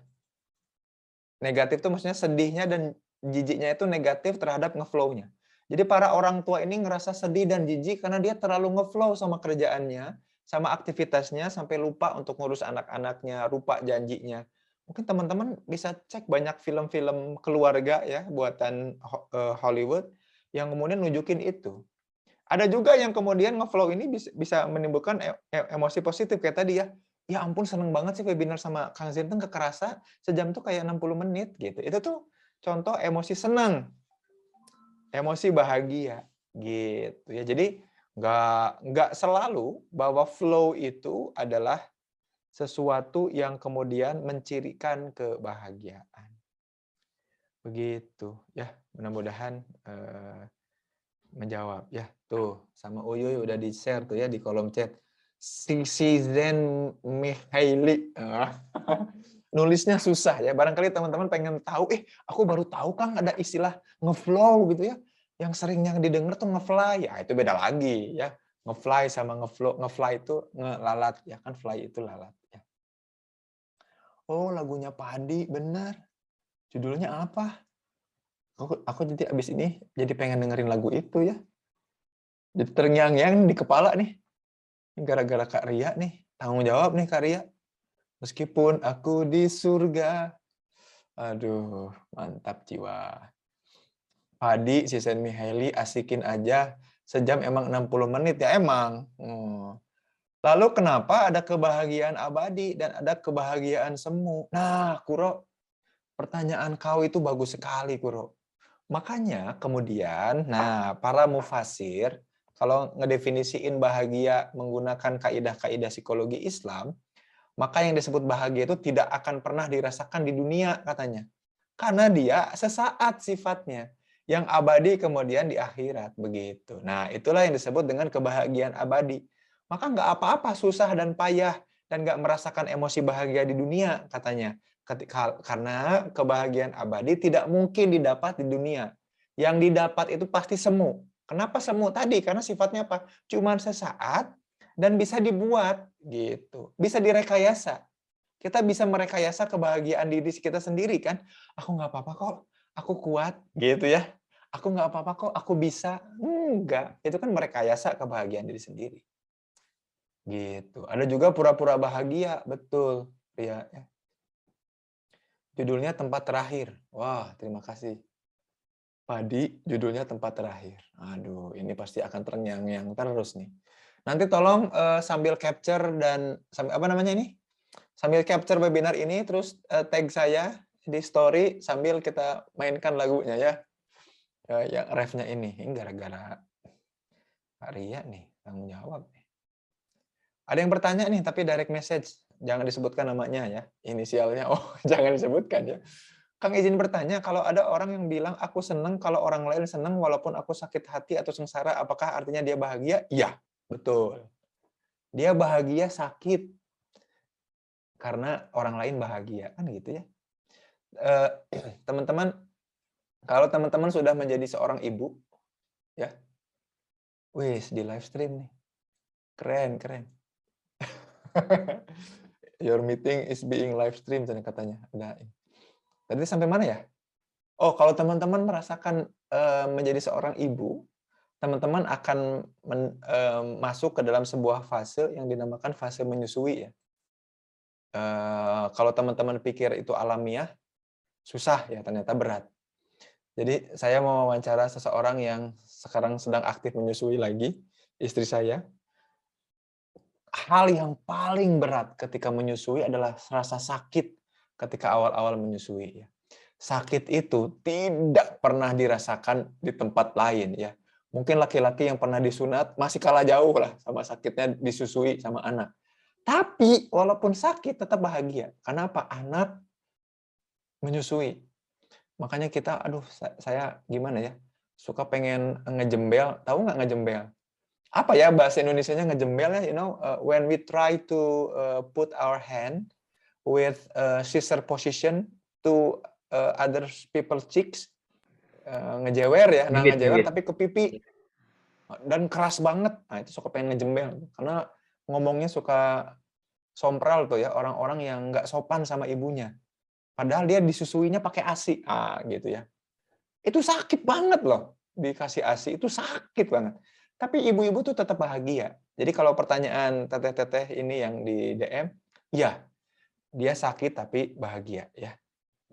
Negatif itu maksudnya sedihnya dan jijiknya itu negatif terhadap ngeflow-nya. Jadi para orang tua ini ngerasa sedih dan jijik karena dia terlalu ngeflow sama kerjaannya, sama aktivitasnya, sampai lupa untuk ngurus anak-anaknya, lupa janjinya. Mungkin teman-teman bisa cek banyak film-film keluarga ya, buatan Hollywood, yang kemudian nunjukin itu. Ada juga yang kemudian ngeflow ini bisa menimbulkan emosi positif, kayak tadi ya. Ya ampun, seneng banget sih webinar sama Kang Zinten, kekerasa sejam tuh kayak 60 menit gitu. Itu tuh contoh emosi senang, emosi bahagia gitu ya. Jadi nggak selalu bahwa flow itu adalah sesuatu yang kemudian mencirikan kebahagiaan. Begitu ya, mudah-mudahan menjawab ya. Tuh, sama Uyuy udah di-share tuh ya di kolom chat. Citizen Mihaili. Nulisnya susah ya. Barangkali teman-teman pengen tahu, aku baru tahu Kang ada istilah ngeflow gitu ya. Yang sering yang didengar tuh ngefly. Ya, itu beda lagi ya. Ngefly sama ngeflow. Ngefly itu ngelalat ya kan, fly itu lalat ya. Oh, lagunya Padi, benar. Judulnya apa? Aku jadi abis ini jadi pengen dengerin lagu itu ya. Jadi terngiang-ngiang di kepala nih. Gara-gara Kak Ria nih. Tanggung jawab nih Kak Ria. Meskipun aku di surga. Aduh, mantap jiwa. Padi, Citizen Mihaili, asikin aja. Sejam emang 60 menit ya emang. Lalu kenapa ada kebahagiaan abadi dan ada kebahagiaan semu? Nah, Kuro, pertanyaan kau itu bagus sekali, Kuro. Makanya kemudian, para mufasir, kalau ngedefinisiin bahagia menggunakan kaidah-kaidah psikologi Islam, maka yang disebut bahagia itu tidak akan pernah dirasakan di dunia, katanya. Karena dia sesaat sifatnya. Yang abadi kemudian di akhirat, begitu. Nah, itulah yang disebut dengan kebahagiaan abadi. Maka nggak apa-apa susah dan payah dan nggak merasakan emosi bahagia di dunia, katanya. Karena kebahagiaan abadi tidak mungkin didapat di dunia. Yang didapat itu pasti semu. Kenapa semu tadi? Karena sifatnya apa? Cuman sesaat dan bisa dibuat gitu. Bisa direkayasa. Kita bisa merekayasa kebahagiaan diri kita sendiri kan. Aku nggak apa-apa kok, aku kuat gitu ya. Aku nggak apa-apa kok, aku bisa. Enggak, itu kan merekayasa kebahagiaan diri sendiri. Gitu. Ada juga pura-pura bahagia, betul. Ya. Judulnya Tempat Terakhir. Wah, terima kasih. Padi, judulnya Tempat Terakhir. Aduh, ini pasti akan terngiang-ngiang terus nih. Nanti tolong sambil capture dan sambil apa namanya ini? Sambil capture webinar ini, terus tag saya di story sambil kita mainkan lagunya ya. Yang refnya ini. Ini gara-gara Kak Ria nih, tanggung jawab nih. Ada yang bertanya nih, tapi direct message. Jangan disebutkan namanya ya, inisialnya. Oh, jangan disebutkan ya. Kang izin bertanya, kalau ada orang yang bilang, aku senang kalau orang lain senang walaupun aku sakit hati atau sengsara, apakah artinya dia bahagia? Iya, betul. Dia bahagia sakit karena orang lain bahagia, kan gitu ya. Teman-teman, kalau teman-teman sudah menjadi seorang ibu, ya, wis di live stream nih, keren. Your meeting is being live stream, katanya. Tadi sampai mana ya? Oh, kalau teman-teman merasakan menjadi seorang ibu, teman-teman akan masuk ke dalam sebuah fase yang dinamakan fase menyusui ya. Kalau teman-teman pikir itu alamiah, susah ya, ternyata berat. Jadi saya mau wawancara seseorang yang sekarang sedang aktif menyusui lagi, istri saya. Hal yang paling berat ketika menyusui adalah rasa sakit ketika awal-awal menyusui. Sakit itu tidak pernah dirasakan di tempat lain ya. Mungkin laki-laki yang pernah disunat masih kalah jauh lah sama sakitnya disusui sama anak. Tapi walaupun sakit tetap bahagia. Karena apa? Anak menyusui. Makanya kita, aduh saya gimana ya, suka pengen ngejembel. Tahu nggak ngejembel? Apa ya bahasa Indonesianya ngejembel ya? When we try to put our hand with scissor position to other people cheeks, ngejewer ya, nah Bibit, ngejewer bibit. tapi ke pipi dan keras banget. Nah itu suka pengen ngejembel karena ngomongnya suka sompral tuh ya, orang-orang yang nggak sopan sama ibunya. Padahal dia disusuinya pakai ASI, gitu ya. Itu sakit banget loh, dikasih ASI itu sakit banget. Tapi ibu-ibu tuh tetap bahagia. Jadi kalau pertanyaan teteh-teteh ini yang di DM, ya dia sakit tapi bahagia ya.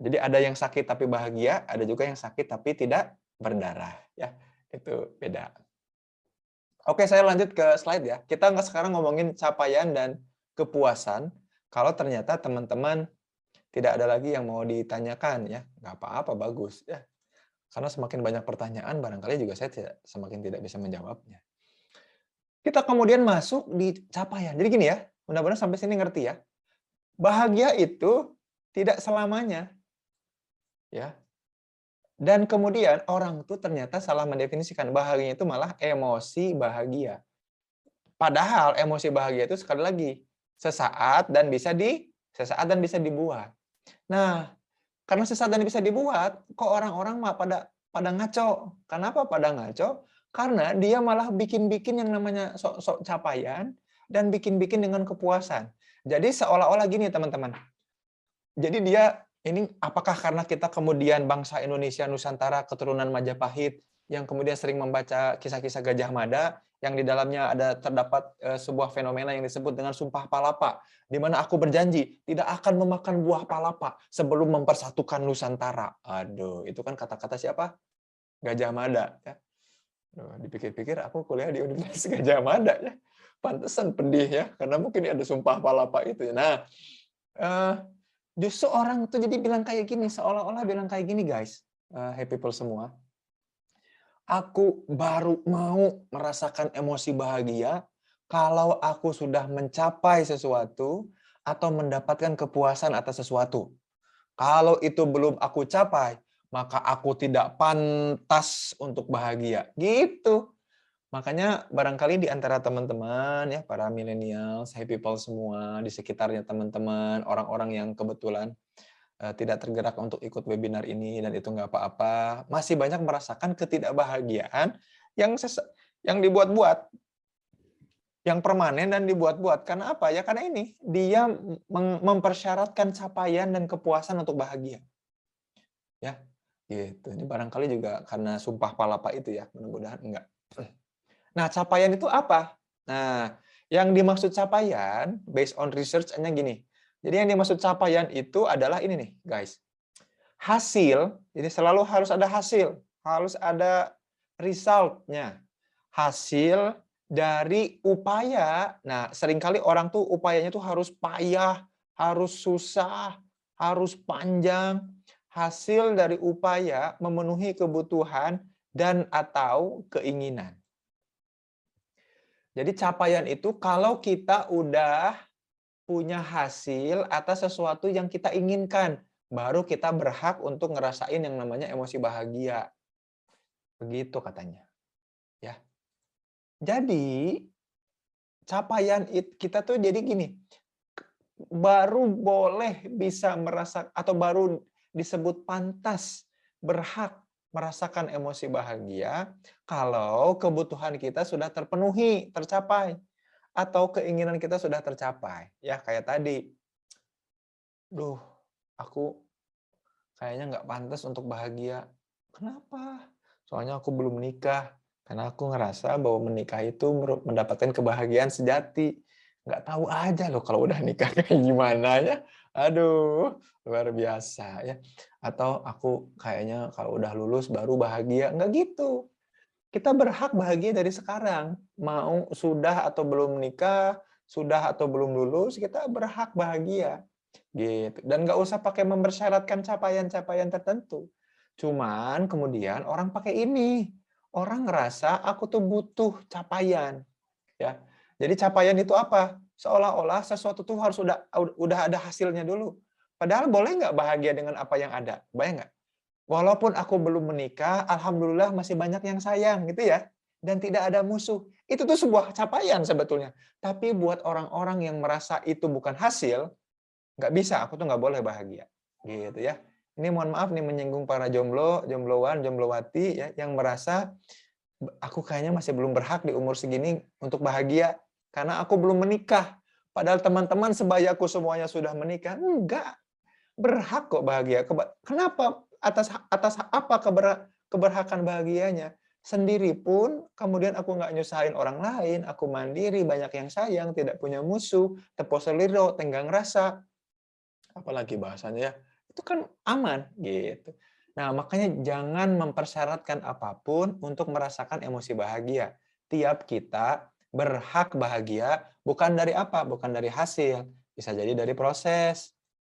Jadi ada yang sakit tapi bahagia, ada juga yang sakit tapi tidak berdarah ya. Itu beda. Oke, saya lanjut ke slide ya. Kita sekarang ngomongin capaian dan kepuasan. Kalau ternyata teman-teman tidak ada lagi yang mau ditanyakan ya, nggak apa-apa, bagus ya. Karena semakin banyak pertanyaan, barangkali juga saya semakin tidak bisa menjawabnya. Kita kemudian masuk di capaian. Jadi gini ya, mudah-mudahan sampai sini ngerti ya. Bahagia itu tidak selamanya. Ya. Dan kemudian orang tuh ternyata salah mendefinisikan bahagia itu malah emosi bahagia. Padahal emosi bahagia itu sekali lagi sesaat dan bisa dibuat. Nah, karena sesaat dan bisa dibuat, kok orang-orang mah pada ngaco. Kenapa pada ngaco? Karena dia malah bikin-bikin yang namanya sok-sok capaian dan bikin-bikin dengan kepuasan. Jadi seolah-olah gini teman-teman. Jadi dia ini apakah karena kita kemudian bangsa Indonesia Nusantara keturunan Majapahit yang kemudian sering membaca kisah-kisah Gajah Mada yang di dalamnya terdapat sebuah fenomena yang disebut dengan sumpah palapa, di mana aku berjanji tidak akan memakan buah palapa sebelum mempersatukan Nusantara. Aduh, itu kan kata-kata siapa? Gajah Mada ya. Dipikir-pikir aku kuliah di Universitas Gajah Mada ya. Pantesan pedih ya, karena mungkin ada sumpah palapa itu. Nah, justru orang tuh jadi bilang kayak gini, seolah-olah bilang kayak gini guys, hey people semua. Aku baru mau merasakan emosi bahagia kalau aku sudah mencapai sesuatu atau mendapatkan kepuasan atas sesuatu. Kalau itu belum aku capai, maka aku tidak pantas untuk bahagia. Gitu. Makanya barangkali di antara teman-teman ya para milenial, hey people semua di sekitarnya teman-teman, orang-orang yang kebetulan tidak tergerak untuk ikut webinar ini dan itu nggak apa-apa, masih banyak merasakan ketidakbahagiaan yang dibuat-buat, yang permanen dan dibuat-buat. Karena apa? Ya karena ini dia mempersyaratkan capaian dan kepuasan untuk bahagia. Ya, gitu. Ini barangkali juga karena sumpah palapa itu ya, mudah-mudahan enggak. Nah, capaian itu apa? Nah, yang dimaksud capaian, based on research-nya gini. Jadi yang dimaksud capaian itu adalah ini nih, guys. Hasil, jadi selalu harus ada hasil. Harus ada result-nya. Hasil dari upaya. Nah, seringkali orang tuh upayanya tuh harus payah, harus susah, harus panjang. Hasil dari upaya memenuhi kebutuhan dan atau keinginan. Jadi capaian itu kalau kita udah punya hasil atas sesuatu yang kita inginkan, baru kita berhak untuk ngerasain yang namanya emosi bahagia. Begitu katanya. Ya. Jadi capaian kita tuh jadi gini, baru boleh bisa merasa atau baru disebut pantas berhak merasakan emosi bahagia kalau kebutuhan kita sudah terpenuhi, tercapai. Atau keinginan kita sudah tercapai. Ya kayak tadi, duh aku kayaknya nggak pantas untuk bahagia. Kenapa? Soalnya aku belum menikah. Karena aku ngerasa bahwa menikah itu mendapatkan kebahagiaan sejati. nggak tahu aja loh kalau udah nikah kayak gimana ya. Aduh, luar biasa ya. Atau aku kayaknya kalau udah lulus baru bahagia. Nggak gitu. Kita berhak bahagia dari sekarang. Mau sudah atau belum menikah, sudah atau belum lulus, kita berhak bahagia. Gitu. Dan nggak usah pakai mempersyaratkan capaian-capaian tertentu. Cuman kemudian orang pakai ini. Orang ngerasa aku tuh butuh capaian. Ya. Jadi capaian itu apa? Seolah-olah sesuatu tuh harus udah ada hasilnya dulu. Padahal boleh nggak bahagia dengan apa yang ada? Bayang nggak? Walaupun aku belum menikah, alhamdulillah masih banyak yang sayang, gitu ya. Dan tidak ada musuh. Itu tuh sebuah capaian sebetulnya. Tapi buat orang-orang yang merasa itu bukan hasil, nggak bisa, aku tuh nggak boleh bahagia. Gitu ya. Ini mohon maaf nih menyinggung para jomblo, jombloan, jomblowati ya, yang merasa aku kayaknya masih belum berhak di umur segini untuk bahagia karena aku belum menikah. Padahal teman-teman sebayaku semuanya sudah menikah. Enggak, berhak kok bahagia. Kenapa? Atas apa keberhakan bahagianya? Sendiri pun, kemudian aku nggak nyusahin orang lain, aku mandiri, banyak yang sayang, tidak punya musuh, tepo seliro, tenggang rasa, apalagi bahasanya ya, itu kan aman gitu. Nah, makanya jangan mempersyaratkan apapun untuk merasakan emosi bahagia. Tiap kita berhak bahagia bukan dari apa? Bukan dari hasil. Bisa jadi dari proses.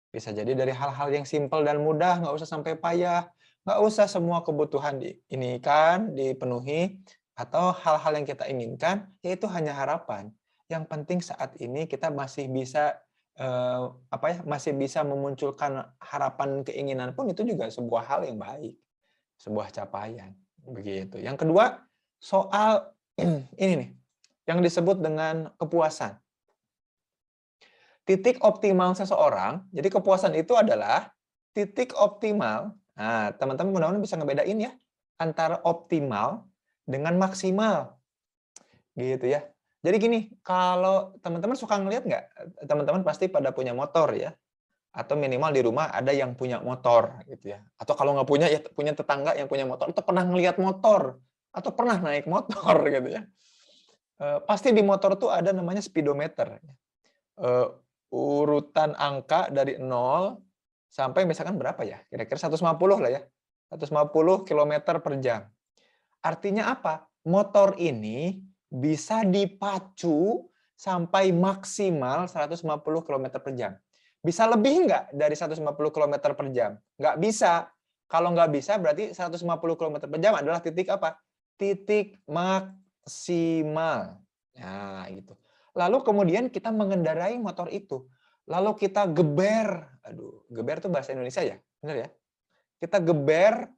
Bisa jadi dari hal-hal yang simpel dan mudah, nggak usah sampai payah. Nggak usah semua kebutuhan ini kan dipenuhi, atau hal-hal yang kita inginkan, yaitu hanya harapan. Yang penting saat ini kita masih bisa masih bisa memunculkan harapan keinginan pun itu juga sebuah hal yang baik, sebuah capaian begitu. Yang kedua soal ini nih yang disebut dengan kepuasan. Titik optimal seseorang, jadi kepuasan itu adalah titik optimal. Nah, teman-teman mudah-mudahan bisa ngebedain ya antara optimal dengan maksimal. Gitu ya. Jadi gini, kalau teman-teman suka ngelihat nggak, teman-teman pasti pada punya motor ya, atau minimal di rumah ada yang punya motor gitu ya. Atau kalau nggak punya ya punya tetangga yang punya motor, atau pernah ngelihat motor, atau pernah naik motor gitu ya. Pasti di motor tuh ada namanya speedometer. Urutan angka dari 0 sampai misalkan berapa ya? Kira-kira 150 lah ya. 150 km per jam. Artinya apa? Motor ini bisa dipacu sampai maksimal 150 km per jam. Bisa lebih nggak dari 150 km per jam? Nggak bisa. Kalau nggak bisa berarti 150 km per jam adalah titik apa? Titik maksimal. Nah, gitu. Lalu kemudian kita mengendarai motor itu. Lalu kita geber. Aduh, geber itu bahasa Indonesia ya? Benar ya? Kita geber,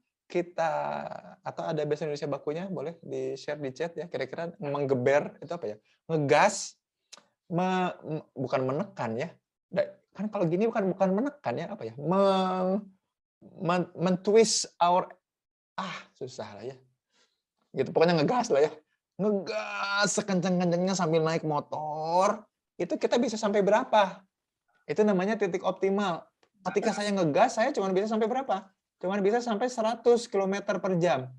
atau ada bahasa Indonesia bakunya, boleh di-share di chat ya, kira-kira menggeber itu apa ya? Ngegas, bukan menekan ya. Kan kalau gini bukan menekan ya, apa ya? Mentwist susah lah ya. Gitu, pokoknya ngegas lah ya. Ngegas sekencang-kencangnya sambil naik motor, itu kita bisa sampai berapa? Itu namanya titik optimal. Ketika saya ngegas, saya cuma bisa sampai berapa? Cuma bisa sampai 100 km per jam.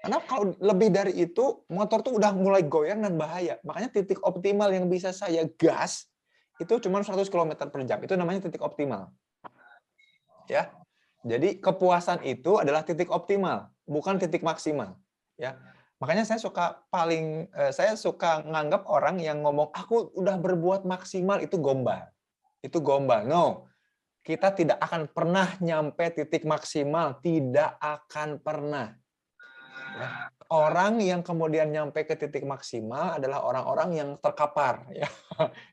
Karena kalau lebih dari itu, motor tuh udah mulai goyang dan bahaya. Makanya titik optimal yang bisa saya gas, itu cuma 100 km per jam. Itu namanya titik optimal. Ya. Jadi kepuasan itu adalah titik optimal, bukan titik maksimal. Ya. Makanya saya suka nganggap orang yang ngomong, aku udah berbuat maksimal, itu gombal. Itu gombal. No. Kita tidak akan pernah nyampe titik maksimal, tidak akan pernah. Ya. Orang yang kemudian nyampe ke titik maksimal adalah orang-orang yang terkapar. Ya.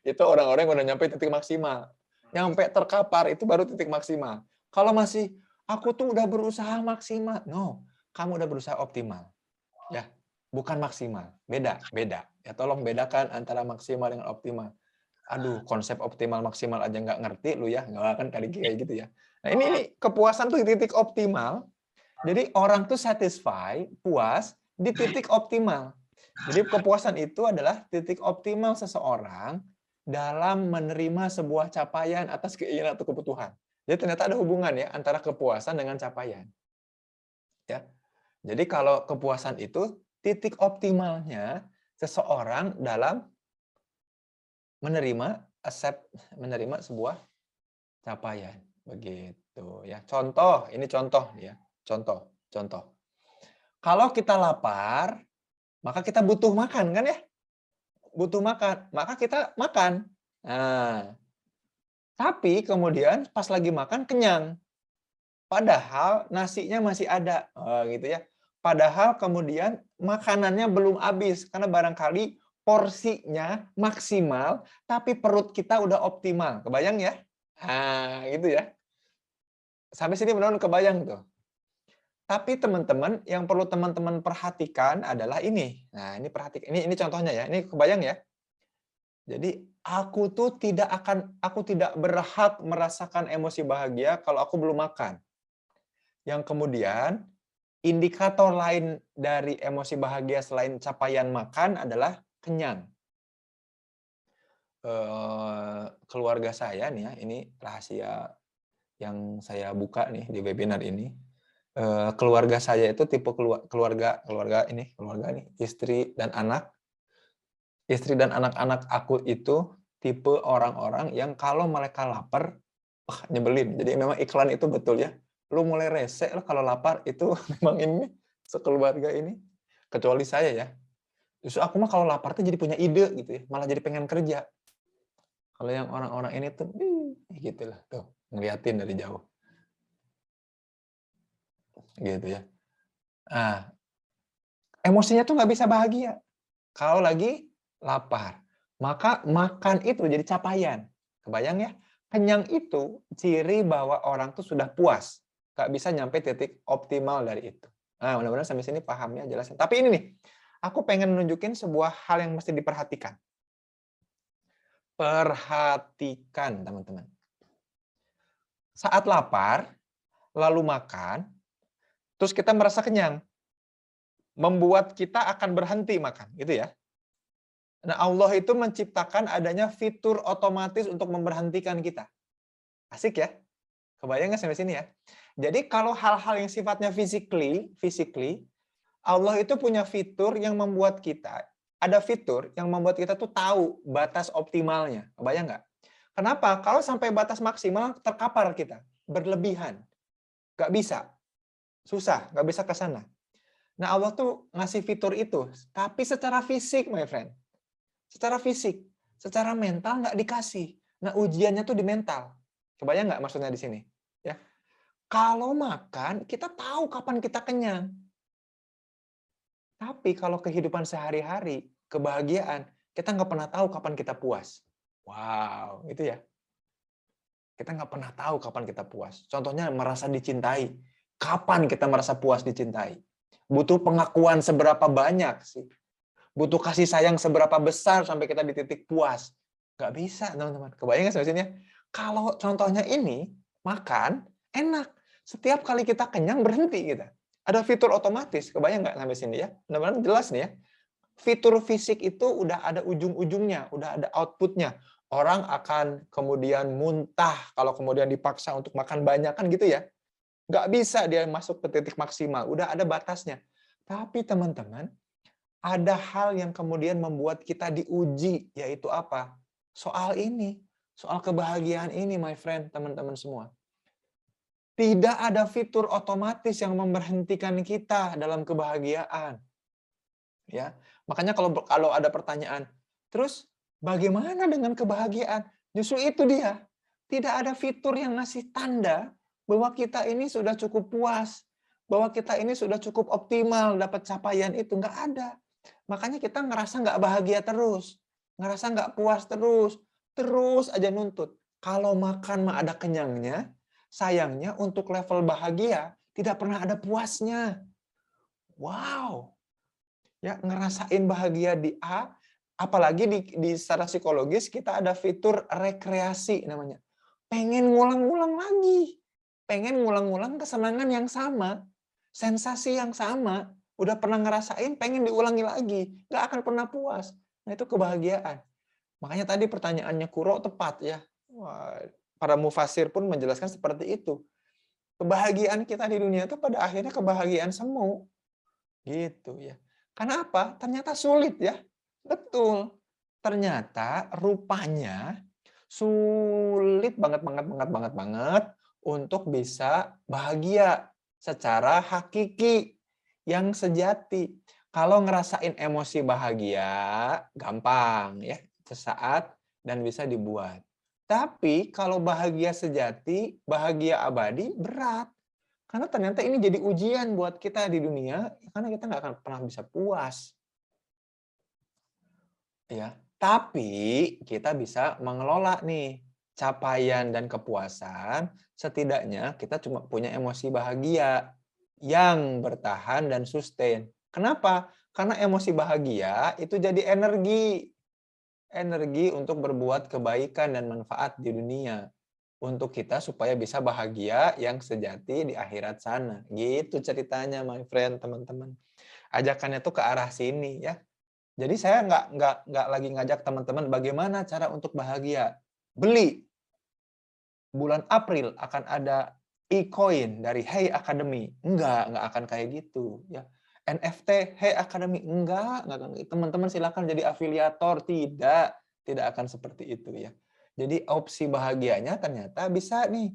Itu orang-orang yang udah nyampe titik maksimal. Nyampe terkapar itu baru titik maksimal. Kalau masih, aku tuh udah berusaha maksimal. No, kamu udah berusaha optimal. Ya, bukan maksimal. Beda. Ya, tolong bedakan antara maksimal dengan optimal. Aduh, konsep optimal maksimal aja nggak ngerti lu ya, nggak akan kali kayak gitu ya. Nah ini kepuasan tuh di titik optimal. Jadi orang tuh satisfy, puas di titik optimal. Jadi kepuasan itu adalah titik optimal seseorang dalam menerima sebuah capaian atas keinginan atau kebutuhan. Jadi ternyata ada hubungan ya antara kepuasan dengan capaian. Ya. Jadi kalau kepuasan itu titik optimalnya seseorang dalam menerima sebuah capaian. Begitu ya. Contoh, ini contoh ya. Contoh. Kalau kita lapar, maka kita butuh makan kan ya? Butuh makan, maka kita makan. Nah, tapi kemudian pas lagi makan kenyang. Padahal nasinya masih ada. Oh, gitu ya. Padahal kemudian makanannya belum habis karena barangkali porsinya maksimal tapi perut kita udah optimal. Kebayang ya? Nah, gitu ya. Sampai sini benar-benar kebayang tuh. Tapi teman-teman, yang perlu teman-teman perhatikan adalah ini. Nah, ini perhatikan. Ini contohnya ya. Ini kebayang ya. Jadi aku tidak berhak merasakan emosi bahagia kalau aku belum makan. Yang kemudian indikator lain dari emosi bahagia selain capaian makan adalah kenyang. Keluarga saya nih ya, ini rahasia yang saya buka nih di webinar ini. Keluarga saya itu tipe keluarga nih, istri dan anak. Istri dan anak-anak aku itu tipe orang-orang yang kalau mereka lapar, nyebelin. Jadi memang iklan itu betul ya. Lu mulai rese lo kalau lapar itu memang ini sekeluarga ini. Kecuali saya ya. Justru aku mah kalau lapar tuh jadi punya ide gitu ya, malah jadi pengen kerja. Kalau yang orang-orang ini tuh gitu lah tuh, ngeliatin dari jauh. Gitu ya. Nah, emosinya tuh nggak bisa bahagia kalau lagi lapar. Maka makan itu jadi capaian. Kebayang ya? Kenyang itu ciri bahwa orang tuh sudah puas. Nggak bisa nyampe titik optimal dari itu. Nah, mudah-mudahan sampai sini pahamnya jelasnya. Tapi ini nih, aku pengen nunjukin sebuah hal yang mesti diperhatikan. Perhatikan, teman-teman. Saat lapar, lalu makan, terus kita merasa kenyang. Membuat kita akan berhenti makan, gitu ya. Nah, Allah itu menciptakan adanya fitur otomatis untuk memberhentikan kita. Asik ya? Kebayang nggak sampai sini ya? Jadi kalau hal-hal yang sifatnya physically, Allah itu punya fitur yang membuat kita, ada fitur yang membuat kita tuh tahu batas optimalnya. Kebayang nggak? Kenapa? Kalau sampai batas maksimal, terkapar kita. Berlebihan. Nggak bisa. Susah, nggak bisa ke sana. Nah, Allah tuh ngasih fitur itu, tapi secara fisik, my friend. Secara fisik, secara mental nggak dikasih. Nah, ujiannya tuh di mental. Kebayang nggak maksudnya di sini? Ya, kalau makan, kita tahu kapan kita kenyang. Tapi kalau kehidupan sehari-hari, kebahagiaan, kita nggak pernah tahu kapan kita puas. Wow, itu ya. Kita nggak pernah tahu kapan kita puas. Contohnya merasa dicintai. Kapan kita merasa puas dicintai? Butuh pengakuan seberapa banyak sih? Butuh kasih sayang seberapa besar sampai kita di titik puas? Nggak bisa, teman-teman. Kebayang nggak sebenarnya? Kalau contohnya ini, makan, enak. Setiap kali kita kenyang, berhenti kita. Ada fitur otomatis. Kebayang nggak sampai sini ya? Benar-benar jelas nih ya. Fitur fisik itu udah ada ujung-ujungnya, udah ada outputnya. Orang akan kemudian muntah kalau kemudian dipaksa untuk makan banyak, kan gitu ya. Nggak bisa dia masuk ke titik maksimal, udah ada batasnya. Tapi teman-teman, ada hal yang kemudian membuat kita diuji, yaitu apa? Soal ini, soal kebahagiaan ini, my friend, teman-teman semua. Tidak ada fitur otomatis yang memberhentikan kita dalam kebahagiaan. Ya, makanya kalau ada pertanyaan, terus bagaimana dengan kebahagiaan? Justru itu dia. Tidak ada fitur yang ngasih tanda bahwa kita ini sudah cukup puas, bahwa kita ini sudah cukup optimal dapat capaian itu. Nggak ada. Makanya kita ngerasa nggak bahagia terus, ngerasa nggak puas terus aja nuntut. Kalau makan mah ada kenyangnya, sayangnya untuk level bahagia tidak pernah ada puasnya. Wow. Ya, ngerasain bahagia di A, apalagi di secara psikologis kita ada fitur rekreasi namanya. Pengen ngulang-ngulang lagi. Pengen ngulang-ngulang kesenangan yang sama, sensasi yang sama, udah pernah ngerasain, pengen diulangi lagi, nggak akan pernah puas. Nah, itu kebahagiaan. Makanya tadi pertanyaannya Kuro tepat ya. Wah, para mufasir pun menjelaskan seperti itu. Kebahagiaan kita di dunia itu pada akhirnya kebahagiaan semu. Gitu ya. Karena apa? Ternyata sulit ya. Betul. ternyata rupanya sulit banget untuk bisa bahagia secara hakiki yang sejati. Kalau ngerasain emosi bahagia gampang ya, sesaat dan bisa dibuat. Tapi kalau bahagia sejati, bahagia abadi berat. Karena ternyata ini jadi ujian buat kita di dunia, karena kita nggak akan pernah bisa puas. Ya, tapi kita bisa mengelola nih capaian dan kepuasan, setidaknya kita cuma punya emosi bahagia yang bertahan dan sustain. Kenapa? Karena emosi bahagia itu jadi energi. Energi untuk berbuat kebaikan dan manfaat di dunia. Untuk kita supaya bisa bahagia yang sejati di akhirat sana. Gitu ceritanya, my friend, teman-teman. Ajakannya tuh ke arah sini ya. Jadi saya nggak lagi ngajak teman-teman bagaimana cara untuk bahagia. Beli. Bulan April akan ada e-coin dari Hey Academy. Nggak akan kayak gitu ya. NFT Hey Academy enggak akan. Teman-teman silakan jadi afiliator, tidak akan seperti itu ya. Jadi opsi bahagianya ternyata bisa nih.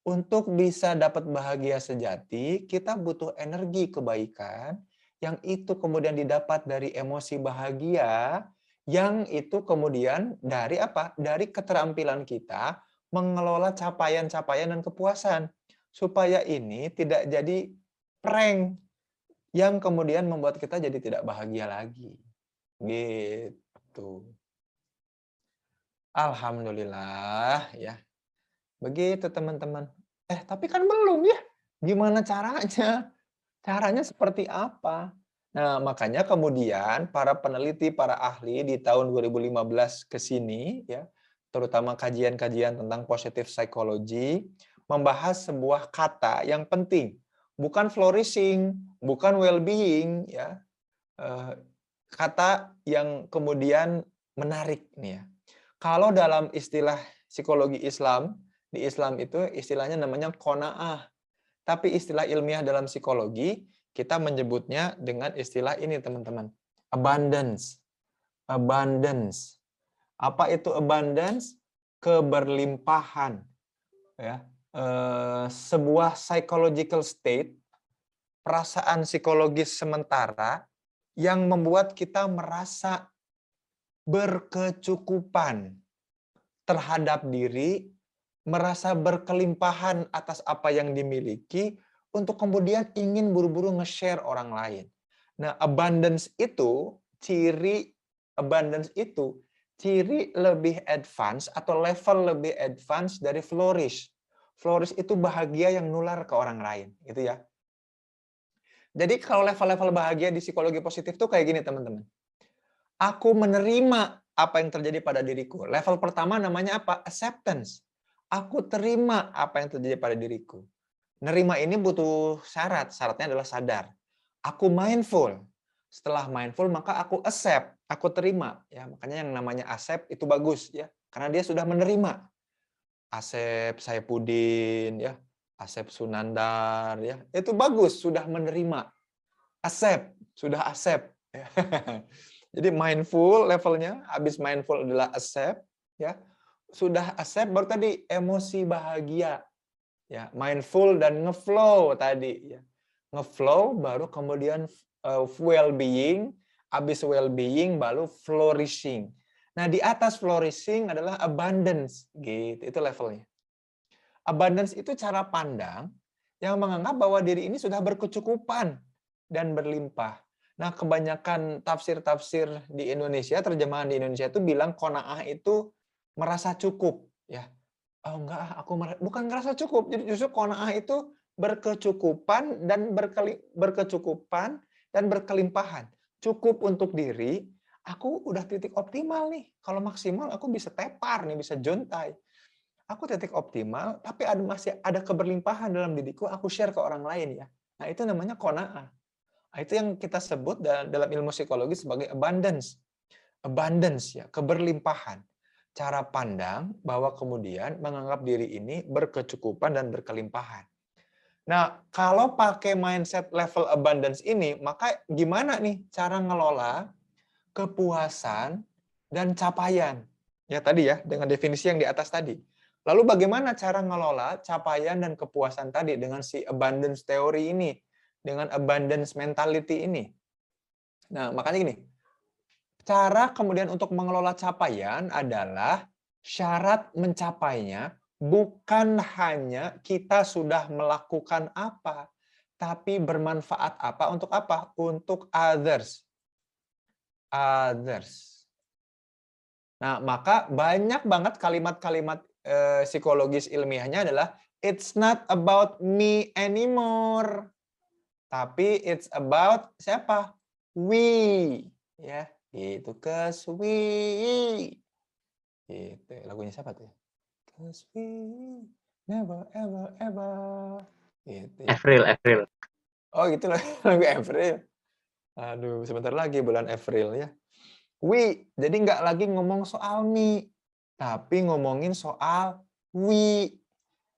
Untuk bisa dapat bahagia sejati, kita butuh energi kebaikan yang itu kemudian didapat dari emosi bahagia, yang itu kemudian dari apa? Dari keterampilan kita mengelola capaian-capaian dan kepuasan. Supaya ini tidak jadi prank yang kemudian membuat kita jadi tidak bahagia lagi. Gitu. Alhamdulillah ya. Begitu teman-teman. Tapi kan belum ya. Gimana caranya? Caranya seperti apa? Nah, makanya kemudian para peneliti, para ahli di tahun 2015 ke sini ya, terutama kajian-kajian tentang positive psychology, membahas sebuah kata yang penting, bukan flourishing, bukan well-being ya. Kata yang kemudian menarik nih ya. Kalau dalam istilah psikologi Islam, di Islam itu istilahnya namanya qanaah. Tapi istilah ilmiah dalam psikologi, kita menyebutnya dengan istilah ini, teman-teman. Abundance. Abundance. Apa itu abundance? Keberlimpahan. Ya. Sebuah psychological state, perasaan psikologis sementara, yang membuat kita merasa berkecukupan terhadap diri, merasa berkelimpahan atas apa yang dimiliki, untuk kemudian ingin buru-buru nge-share orang lain. Nah, ciri lebih advance atau level lebih advance dari flourish. Flourish itu bahagia yang nular ke orang lain, gitu ya. Jadi kalau level-level bahagia di psikologi positif tuh kayak gini, teman-teman. Aku menerima apa yang terjadi pada diriku. Level pertama namanya apa? Acceptance. Aku terima apa yang terjadi pada diriku. Nerima ini butuh syarat. Syaratnya adalah sadar. Aku mindful. Setelah mindful maka aku accept. Aku terima. Ya, makanya yang namanya accept itu bagus ya, karena dia sudah menerima. Accept Saipudin ya, accept Sunandar ya. Itu bagus, sudah menerima. Accept, sudah accept. Jadi mindful levelnya, habis mindful adalah accept ya. Sudah accept baru tadi emosi bahagia. Ya, mindful dan ngeflow tadi ya. Ngeflow baru kemudian well-being, habis well-being baru flourishing. Nah, di atas flourishing adalah abundance gitu, itu levelnya. Abundance itu cara pandang yang menganggap bahwa diri ini sudah berkecukupan dan berlimpah. Nah, kebanyakan tafsir-tafsir di Indonesia, terjemahan di Indonesia itu bilang qanaah itu merasa cukup ya. Oh enggak, aku bukan merasa cukup. Jadi justru qanaah itu berkecukupan dan berkelimpahan. Cukup untuk diri, aku udah titik optimal nih. Kalau maksimal aku bisa tepar nih, bisa jontai. Aku titik optimal, tapi masih ada keberlimpahan dalam diriku, aku share ke orang lain ya. Nah, itu namanya qanaah. Nah, itu yang kita sebut dalam ilmu psikologi sebagai abundance. Abundance ya, keberlimpahan. Cara pandang bahwa kemudian menganggap diri ini berkecukupan dan berkelimpahan. Nah, kalau pakai mindset level abundance ini, maka gimana nih cara ngelola kepuasan dan capaian. Ya tadi ya, dengan definisi yang di atas tadi. Lalu bagaimana cara ngelola capaian dan kepuasan tadi dengan si abundance teori ini, dengan abundance mentality ini? Nah, makanya gini, cara kemudian untuk mengelola capaian adalah syarat mencapainya bukan hanya kita sudah melakukan apa, tapi bermanfaat apa untuk apa? Untuk others. Others. Nah, maka banyak banget kalimat-kalimat psikologis ilmiahnya adalah it's not about me anymore. Tapi it's about siapa? We. Ya, itu cause we. Gitu. Lagunya siapa tuh? Cause we never ever ever. Gitu ya. April. Oh, gitu lah lagu April. Aduh, sebentar lagi bulan April ya. We, jadi nggak lagi ngomong soal me, tapi ngomongin soal we.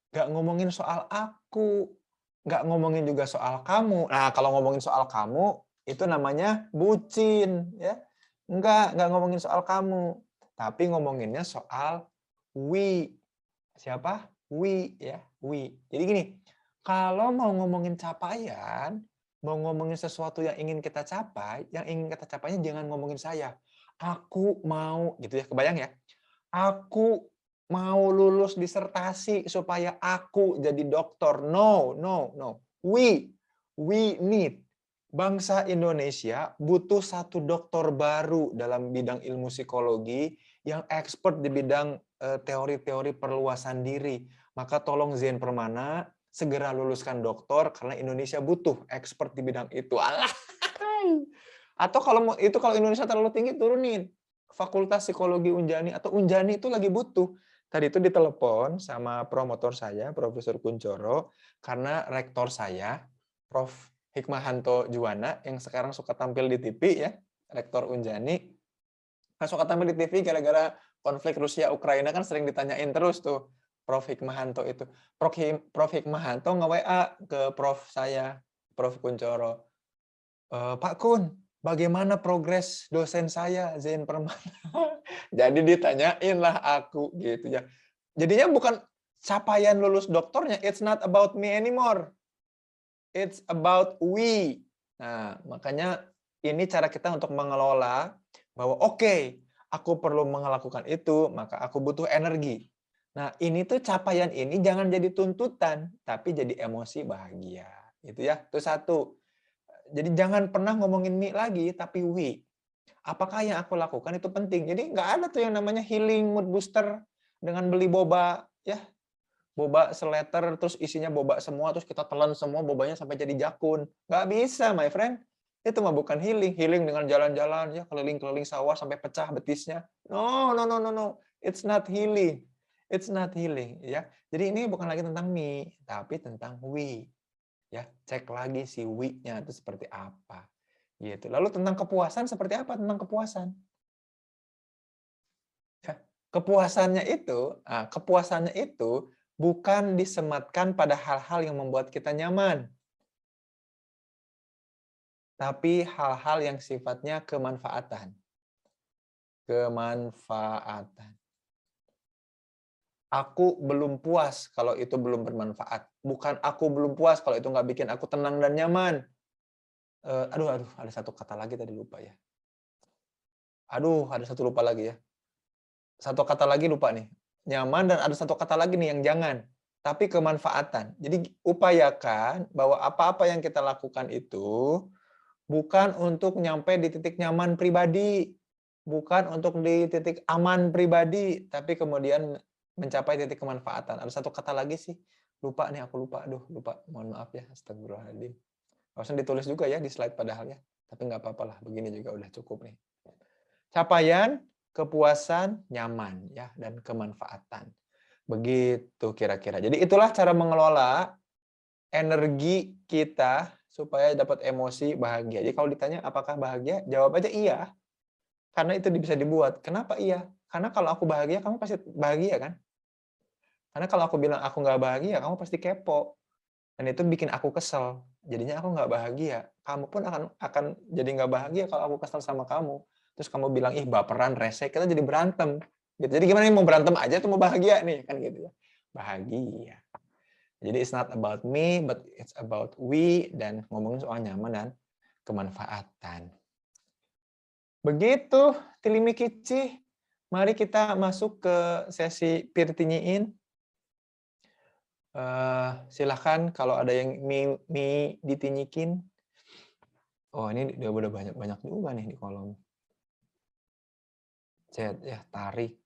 Nggak ngomongin soal aku, nggak ngomongin juga soal kamu. Nah, kalau ngomongin soal kamu, itu namanya bucin. Ya. Nggak ngomongin soal kamu, tapi ngomonginnya soal we. Siapa? We. Ya, we. Jadi gini, kalau mau ngomongin capaian, mau ngomongin sesuatu yang ingin kita capai, yang ingin kita capainya jangan ngomongin saya. Aku mau, gitu ya, kebayang ya. Aku mau lulus disertasi supaya aku jadi dokter. No. We need. Bangsa Indonesia butuh satu dokter baru dalam bidang ilmu psikologi yang expert di bidang teori-teori perluasan diri. Maka tolong Zain Permana segera luluskan dokter karena Indonesia butuh expert di bidang itu. Alah. Atau kalau Indonesia terlalu tinggi turunin. Fakultas Psikologi Unjani atau Unjani itu lagi butuh. Tadi itu ditelepon sama promotor saya, Profesor Kuncoro, karena rektor saya, Prof. Hikmahanto Juwana, yang sekarang suka tampil di TV ya, rektor Unjani. Kan suka tampil di TV gara-gara konflik Rusia-Ukraina kan sering ditanyain terus tuh, Prof. Hikmahanto itu. Prof. Hikmahanto nge-WA ke Prof. saya, Prof. Kuncoro. Pak Kun, bagaimana progres dosen saya, Zain Permana? Jadi ditanyain lah aku gitu ya. Jadinya bukan capaian lulus doktornya, it's not about me anymore. It's about we. Nah, makanya ini cara kita untuk mengelola bahwa oke, aku perlu melakukan itu, maka aku butuh energi. Nah, ini tuh capaian ini jangan jadi tuntutan, tapi jadi emosi bahagia. Itu ya, itu satu. Jadi jangan pernah ngomongin me lagi, tapi we. Apakah yang aku lakukan itu penting? Jadi nggak ada tuh yang namanya healing mood booster dengan beli boba, ya boba seleter terus isinya boba semua terus kita telan semua bobanya sampai jadi jakun. Nggak bisa, my friend. Itu mah bukan healing. Healing dengan jalan-jalan ya keliling-keliling sawah sampai pecah betisnya. No. It's not healing. It's not healing, ya. Jadi ini bukan lagi tentang me, tapi tentang we. Ya, cek lagi si we-nya itu seperti apa. Gitu. Lalu tentang kepuasan seperti apa? Tentang kepuasan. Ya, kepuasannya itu bukan disematkan pada hal-hal yang membuat kita nyaman. Tapi hal-hal yang sifatnya kemanfaatan. Kemanfaatan. Aku belum puas kalau itu belum bermanfaat. Bukan aku belum puas kalau itu nggak bikin aku tenang dan nyaman. Aduh, ada satu kata lagi tadi lupa ya. Ada satu lupa lagi ya. Satu kata lagi lupa nih. Nyaman dan ada satu kata lagi nih yang jangan. Tapi kemanfaatan. Jadi upayakan bahwa apa-apa yang kita lakukan itu bukan untuk nyampe di titik nyaman pribadi. Bukan untuk di titik aman pribadi. Tapi kemudian mencapai titik kemanfaatan. Ada satu kata lagi sih. Lupa nih, aku lupa. Aduh, lupa. Mohon maaf ya. Astagfirullahaladzim. Harusnya ditulis juga ya di slide padahal ya. Tapi nggak apa-apa lah. Begini juga udah cukup nih. Capaian, kepuasan, nyaman ya dan kemanfaatan. Begitu kira-kira. Jadi itulah cara mengelola energi kita supaya dapat emosi bahagia. Jadi kalau ditanya apakah bahagia, jawab aja iya. Karena itu bisa dibuat. Kenapa iya? Karena kalau aku bahagia, kamu pasti bahagia kan? Karena kalau aku bilang aku nggak bahagia, kamu pasti kepo. Dan itu bikin aku kesel. Jadinya aku nggak bahagia. Kamu pun akan jadi nggak bahagia kalau aku kesel sama kamu. terus kamu bilang ih baperan, rese, kita jadi berantem. Gitu. Jadi gimana nih, mau berantem aja atau mau bahagia nih, kan gitu ya. Bahagia. Jadi it's not about me, but it's about we, dan ngomongin soal nyaman dan kemanfaatan. Begitu, Tilimikici. Mari kita masuk ke sesi Pirtinyiin. Silahkan kalau ada yang mi ditinyikin. Oh, ini udah banyak juga nih di kolom chat ya, tarik.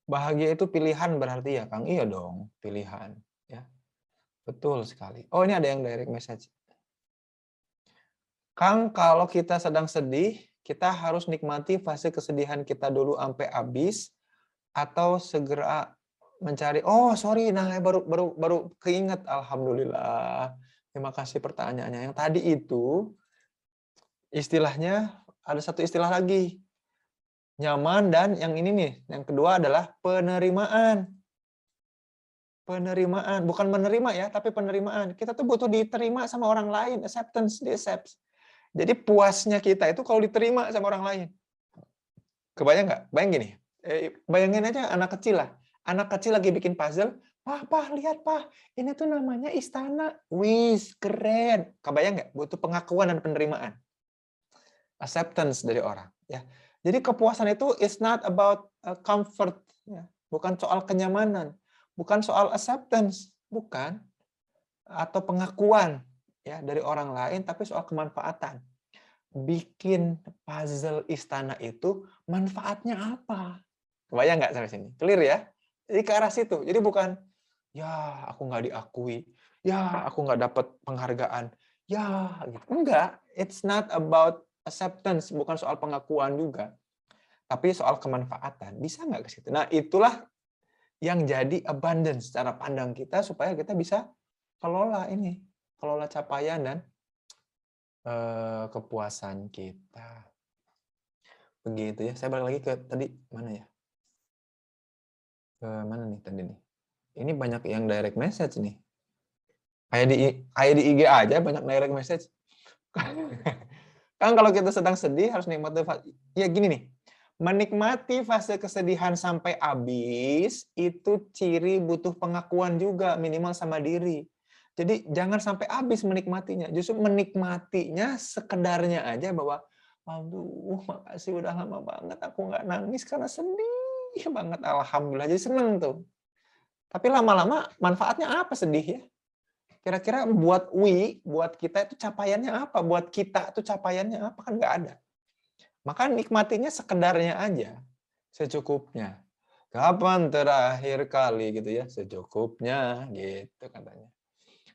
Bahagia itu pilihan berarti ya, Kang? Iya dong, pilihan ya. Betul sekali. Oh, ini ada yang direct message. Kang, kalau kita sedang sedih, kita harus nikmati fase kesedihan kita dulu sampai habis atau segera mencari, oh sorry, nah baru keinget, alhamdulillah. Terima kasih pertanyaannya. Yang tadi itu istilahnya ada satu istilah lagi, nyaman, dan yang ini nih, yang kedua adalah penerimaan. Penerimaan, bukan menerima ya, tapi penerimaan. Kita tuh butuh diterima sama orang lain, acceptance, di accept. Jadi puasnya kita itu kalau diterima sama orang lain. Kebayang nggak? Bayang gini, bayangin aja anak kecil lah. Anak kecil lagi bikin puzzle, Pah, lihat Pah, ini tuh namanya istana. Wih, keren. Kebayang nggak? Butuh pengakuan dan penerimaan. Acceptance dari orang. Ya. Jadi kepuasan itu is not about comfort. Ya. Bukan soal kenyamanan. Bukan soal acceptance. Bukan. Atau pengakuan ya dari orang lain, tapi soal kemanfaatan. Bikin puzzle istana itu manfaatnya apa? Kebayang nggak sampai sini? Clear ya? Jadi ke arah situ. Jadi bukan, ya aku nggak diakui, ya aku nggak dapat penghargaan, ya gitu. Enggak, it's not about acceptance, bukan soal pengakuan juga, tapi soal kemanfaatan. Bisa nggak ke situ? Nah itulah yang jadi abundance cara pandang kita supaya kita bisa kelola ini, kelola capaian dan kepuasan kita. Begitu ya. Saya balik lagi ke tadi mana ya? Ke mana nih tadi nih? Ini banyak yang direct message nih. Kayak di IG aja banyak direct message. Kan kalau kita sedang sedih harus nikmati ya gini nih. Menikmati fase kesedihan sampai habis itu ciri butuh pengakuan juga minimal sama diri. Jadi jangan sampai habis menikmatinya. Justru menikmatinya sekedarnya aja bahwa aduh makasih udah lama banget aku nggak nangis karena sedih banget. Alhamdulillah jadi seneng tuh. Tapi lama-lama manfaatnya apa sedih ya? Kira-kira buat kita itu capaiannya apa? Buat kita itu capaiannya apa? Kan nggak ada. Maka nikmatinya sekedarnya aja. Secukupnya. Kapan terakhir kali gitu ya? Secukupnya gitu katanya.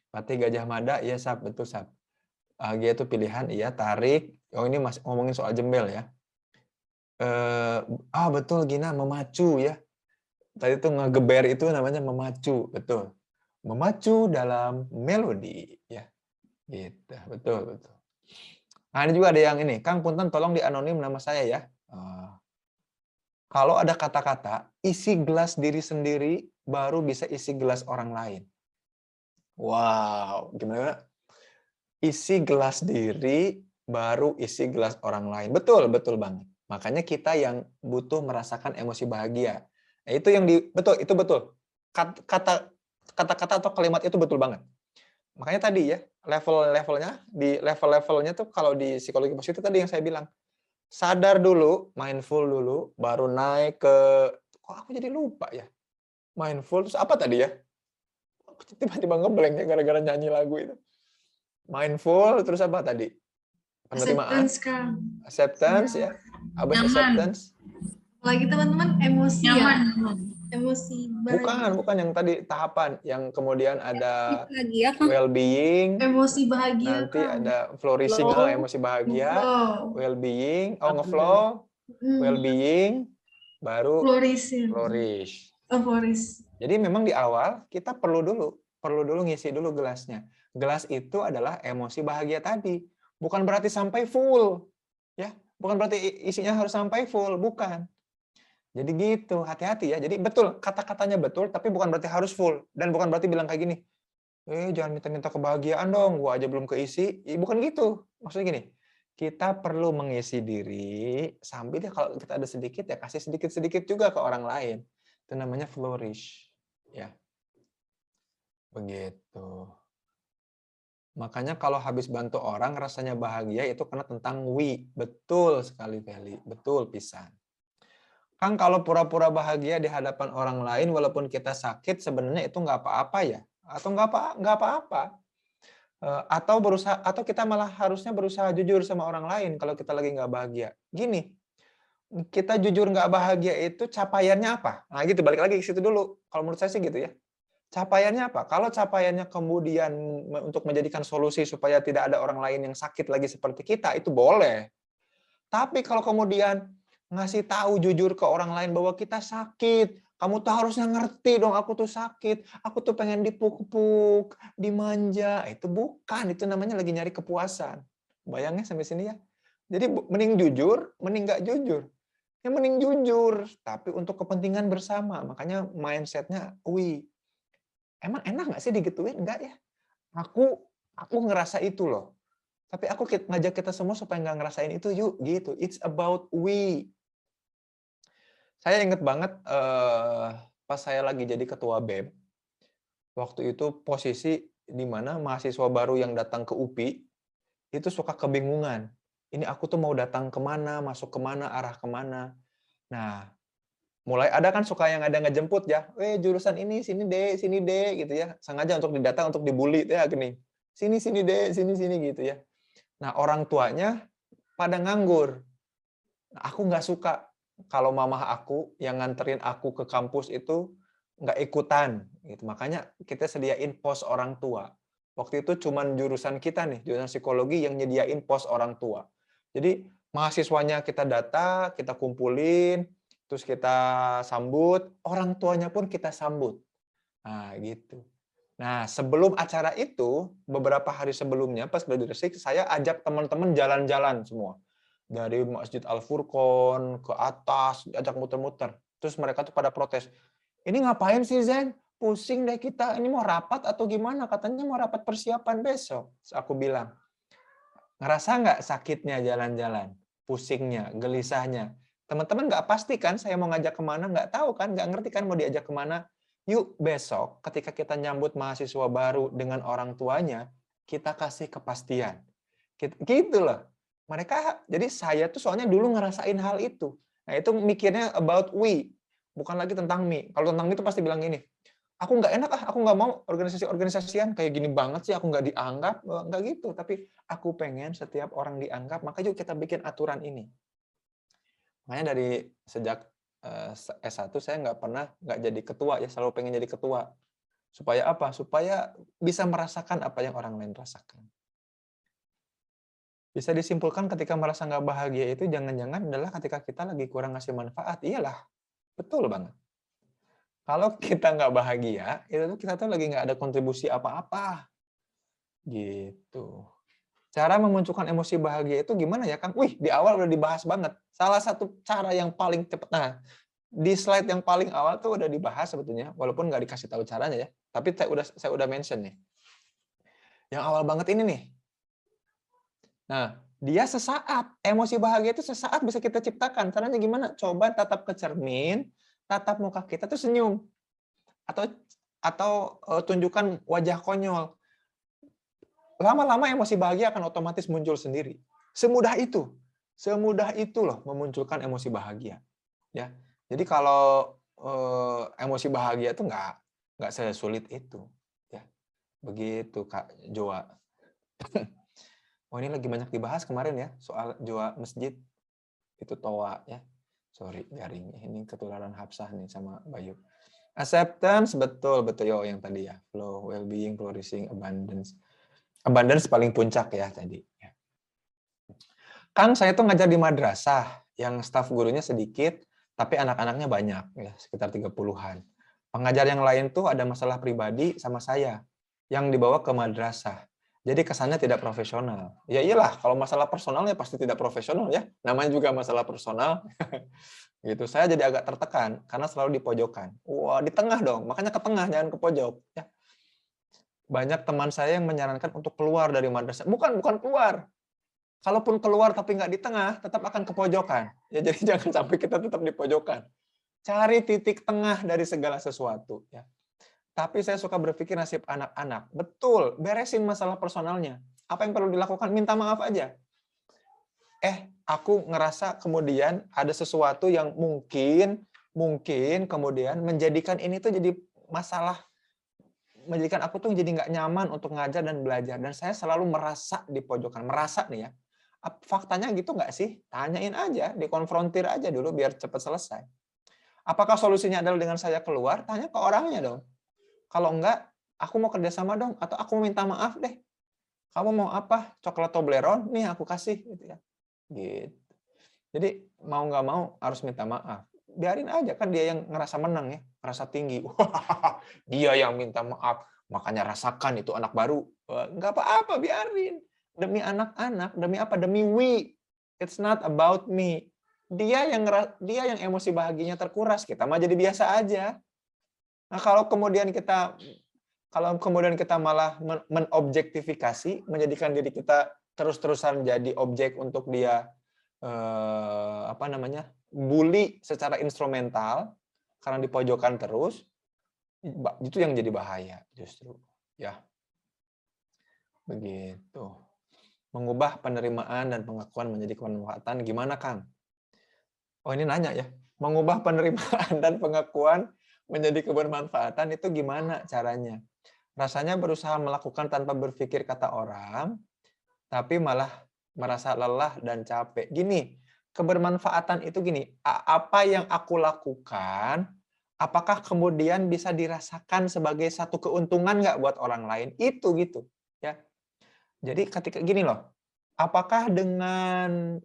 Patih Gajah Mada, iya Sab, betul Sab. Bahagia itu pilihan, iya. Tarik. Oh ini masih ngomongin soal jembel ya. Betul Gina, memacu ya. Tadi itu ngegeber itu namanya memacu, betul. Memacu dalam melodi ya. Gitu, betul. Nah, ini juga ada yang ini, Kang Punten tolong di anonim nama saya ya. Kalau ada kata-kata isi gelas diri sendiri baru bisa isi gelas orang lain. Wow, gimana? Isi gelas diri baru isi gelas orang lain. Betul banget. Makanya kita yang butuh merasakan emosi bahagia. Nah, itu yang betul. Kata-kata atau kalimat itu betul banget. Makanya tadi ya, level-levelnya tuh kalau di psikologi positif tadi yang saya bilang. Sadar dulu, mindful dulu, baru naik ke kok aku jadi lupa ya. Mindful terus apa tadi ya? Tiba-tiba ngeblank ya gara-gara nyanyi lagu itu. Mindful terus apa tadi? Penerimaan. Acceptance ya. Apa acceptance? Lagi teman-teman emosi ya. Emosi bahagia. Bukan yang tadi tahapan, yang kemudian ada well-being, emosi bahagia. Nanti ada flourishing, emosi bahagia, well-being, ngeflow, well-being, baru flourish. Jadi memang di awal kita perlu dulu ngisi dulu gelasnya. Gelas itu adalah emosi bahagia tadi. Bukan berarti sampai full, ya. Bukan berarti isinya harus sampai full, bukan. Jadi gitu, hati-hati ya. Jadi betul, kata-katanya betul, tapi bukan berarti harus full. Dan bukan berarti bilang kayak gini, jangan minta-minta kebahagiaan dong, gua aja belum keisi. Bukan gitu. Maksudnya gini, kita perlu mengisi diri sambil ya kalau kita ada sedikit ya kasih sedikit-sedikit juga ke orang lain. Itu namanya flourish. Ya. Begitu. Makanya kalau habis bantu orang rasanya bahagia itu karena tentang we. Betul sekali Feli, betul pisan. Kang kalau pura-pura bahagia di hadapan orang lain walaupun kita sakit sebenarnya itu nggak apa-apa ya? Atau nggak apa-apa? Atau kita malah harusnya berusaha jujur sama orang lain kalau kita lagi nggak bahagia. Gini, kita jujur nggak bahagia itu capaiannya apa? Nah gitu, balik lagi ke situ dulu. Kalau menurut saya sih gitu ya. Capaiannya apa? Kalau capaiannya kemudian untuk menjadikan solusi supaya tidak ada orang lain yang sakit lagi seperti kita, itu boleh. Tapi kalau kemudian ngasih tahu jujur ke orang lain bahwa kita sakit, kamu tuh harusnya ngerti dong, aku tuh sakit, aku tuh pengen dipuk-puk, dimanja, itu bukan, itu namanya lagi nyari kepuasan. Bayangnya sampai sini ya. Jadi mending jujur, mending nggak jujur. Ya mending jujur, tapi untuk kepentingan bersama. Makanya mindsetnya, wih, emang enak nggak sih digituin? Enggak ya. Aku ngerasa itu loh. Tapi aku ngajak kita semua supaya nggak ngerasain itu yuk gitu. It's about we. Saya inget banget pas saya lagi jadi ketua BEM. Waktu itu posisi di mana mahasiswa baru yang datang ke UPI itu suka kebingungan. Ini aku tuh mau datang kemana, masuk kemana, arah kemana. Nah, mulai ada kan suka yang ada ngejemput ya, jurusan ini sini deh gitu ya, sengaja untuk didata untuk dibully ya gini, sini deh sini gitu ya. Nah orang tuanya pada nganggur. Nah, aku nggak suka kalau mamah aku yang nganterin aku ke kampus itu nggak ikutan gitu. Makanya kita sediain pos orang tua. Waktu itu cuman jurusan kita nih, jurusan psikologi yang nyediain pos orang tua. Jadi mahasiswanya kita data, kita kumpulin, terus kita sambut, orang tuanya pun kita sambut. Nah, gitu. Nah, sebelum acara itu, beberapa hari sebelumnya, pas gladi resik, saya ajak teman-teman jalan-jalan semua. Dari Masjid Al-Furqon, ke atas, ajak muter-muter. Terus mereka tuh pada protes. Ini ngapain sih, Zen? Pusing deh kita. Ini mau rapat atau gimana? Katanya mau rapat persiapan besok. Terus aku bilang, ngerasa nggak sakitnya jalan-jalan? Pusingnya, gelisahnya? Teman-teman nggak pasti kan saya mau ngajak kemana? Nggak tahu kan? Nggak ngerti kan mau diajak kemana? Yuk besok ketika kita nyambut mahasiswa baru dengan orang tuanya, kita kasih kepastian. Gitu loh. Mereka, jadi saya tuh soalnya dulu ngerasain hal itu. Nah itu mikirnya about we, bukan lagi tentang me. Kalau tentang me itu pasti bilang gini, aku nggak enak aku nggak mau organisasi-organisasian kayak gini banget sih, aku nggak dianggap, nggak gitu. Tapi aku pengen setiap orang dianggap, maka yuk kita bikin aturan ini. Makanya dari sejak S1 saya nggak jadi ketua ya, selalu pengen jadi ketua. Supaya apa? Supaya bisa merasakan apa yang orang lain rasakan. Bisa disimpulkan ketika merasa nggak bahagia itu jangan-jangan adalah ketika kita lagi kurang ngasih manfaat. Iyalah, betul banget. Kalau kita nggak bahagia, itu tuh kita tuh lagi nggak ada kontribusi apa-apa. Gitu. Cara memunculkan emosi bahagia itu gimana ya, Kang? Wih, di awal udah dibahas banget. Salah satu cara yang paling cepat. Nah, di slide yang paling awal tuh udah dibahas sebetulnya, walaupun nggak dikasih tahu caranya ya. Tapi saya udah mention nih. Yang awal banget ini nih. Nah, dia sesaat. Emosi bahagia itu sesaat bisa kita ciptakan. Caranya gimana? Coba tatap ke cermin, tatap muka kita tuh senyum. Atau tunjukkan wajah konyol. Lama-lama emosi bahagia akan otomatis muncul sendiri. Semudah itu loh memunculkan emosi bahagia. Ya, jadi kalau emosi bahagia itu nggak sesulit itu. Ya, begitu Kak Joa. Oh ini lagi banyak dibahas kemarin ya soal Joa masjid itu toa ya. Sorry garingnya ini ketularan Hafsah nih sama Bayu. Acceptance betul yo yang tadi ya. Flow, well-being, flourishing, abundance. Abundance paling puncak ya tadi. Kang, saya tuh ngajar di madrasah yang staf gurunya sedikit, tapi anak-anaknya banyak, ya sekitar 30-an. Pengajar yang lain tuh ada masalah pribadi sama saya, yang dibawa ke madrasah. Jadi kesannya tidak profesional. Ya iyalah, kalau masalah personalnya pasti tidak profesional ya. Namanya juga masalah personal. Gitu. Saya jadi agak tertekan, karena selalu di pojokan. Wah, di tengah dong, makanya ke tengah, jangan ke pojok. Ya. Banyak teman saya yang menyarankan untuk keluar dari madrasah. Bukan keluar. Kalaupun keluar tapi nggak di tengah, tetap akan ke pojokan. Ya, jadi jangan sampai kita tetap di pojokan. Cari titik tengah dari segala sesuatu. Ya. Tapi saya suka berpikir nasib anak-anak. Betul, beresin masalah personalnya. Apa yang perlu dilakukan? Minta maaf aja. Aku ngerasa kemudian ada sesuatu yang mungkin kemudian menjadikan ini tuh jadi masalah, menjadikan aku tuh jadi nggak nyaman untuk ngajar dan belajar. Dan saya selalu merasa di pojokan. Merasa nih ya. Faktanya gitu nggak sih? Tanyain aja, dikonfrontir aja dulu biar cepat selesai. Apakah solusinya adalah dengan saya keluar? Tanya ke orangnya dong. Kalau enggak, aku mau kerjasama dong, atau aku mau minta maaf deh. Kamu mau apa? Coklat Toblerone? Nih aku kasih, gitu ya. Gitu. Jadi mau nggak mau harus minta maaf. Biarin aja, kan dia yang ngerasa menang ya, ngerasa tinggi. Wah, dia yang minta maaf, makanya rasakan itu anak baru. Nggak apa-apa, biarin. Demi anak-anak, demi apa? Demi we. It's not about me. Dia yang emosi bahagianya terkuras, kita mah jadi biasa aja. Nah, kalau kemudian kita malah menobjektifikasi, menjadikan diri kita terus-terusan jadi objek untuk dia bully secara instrumental karena dipojokkan terus, itu yang jadi bahaya justru, ya. Begitu. Mengubah penerimaan dan pengakuan menjadi kemanfaatan gimana, Kang? Oh, ini nanya ya. Mengubah penerimaan dan pengakuan menjadi kebermanfaatan itu gimana caranya? Rasanya berusaha melakukan tanpa berpikir kata orang, tapi malah merasa lelah dan capek. Gini, kebermanfaatan itu gini, apa yang aku lakukan, apakah kemudian bisa dirasakan sebagai satu keuntungan nggak buat orang lain? Itu gitu, ya. Jadi ketika gini loh, apakah dengan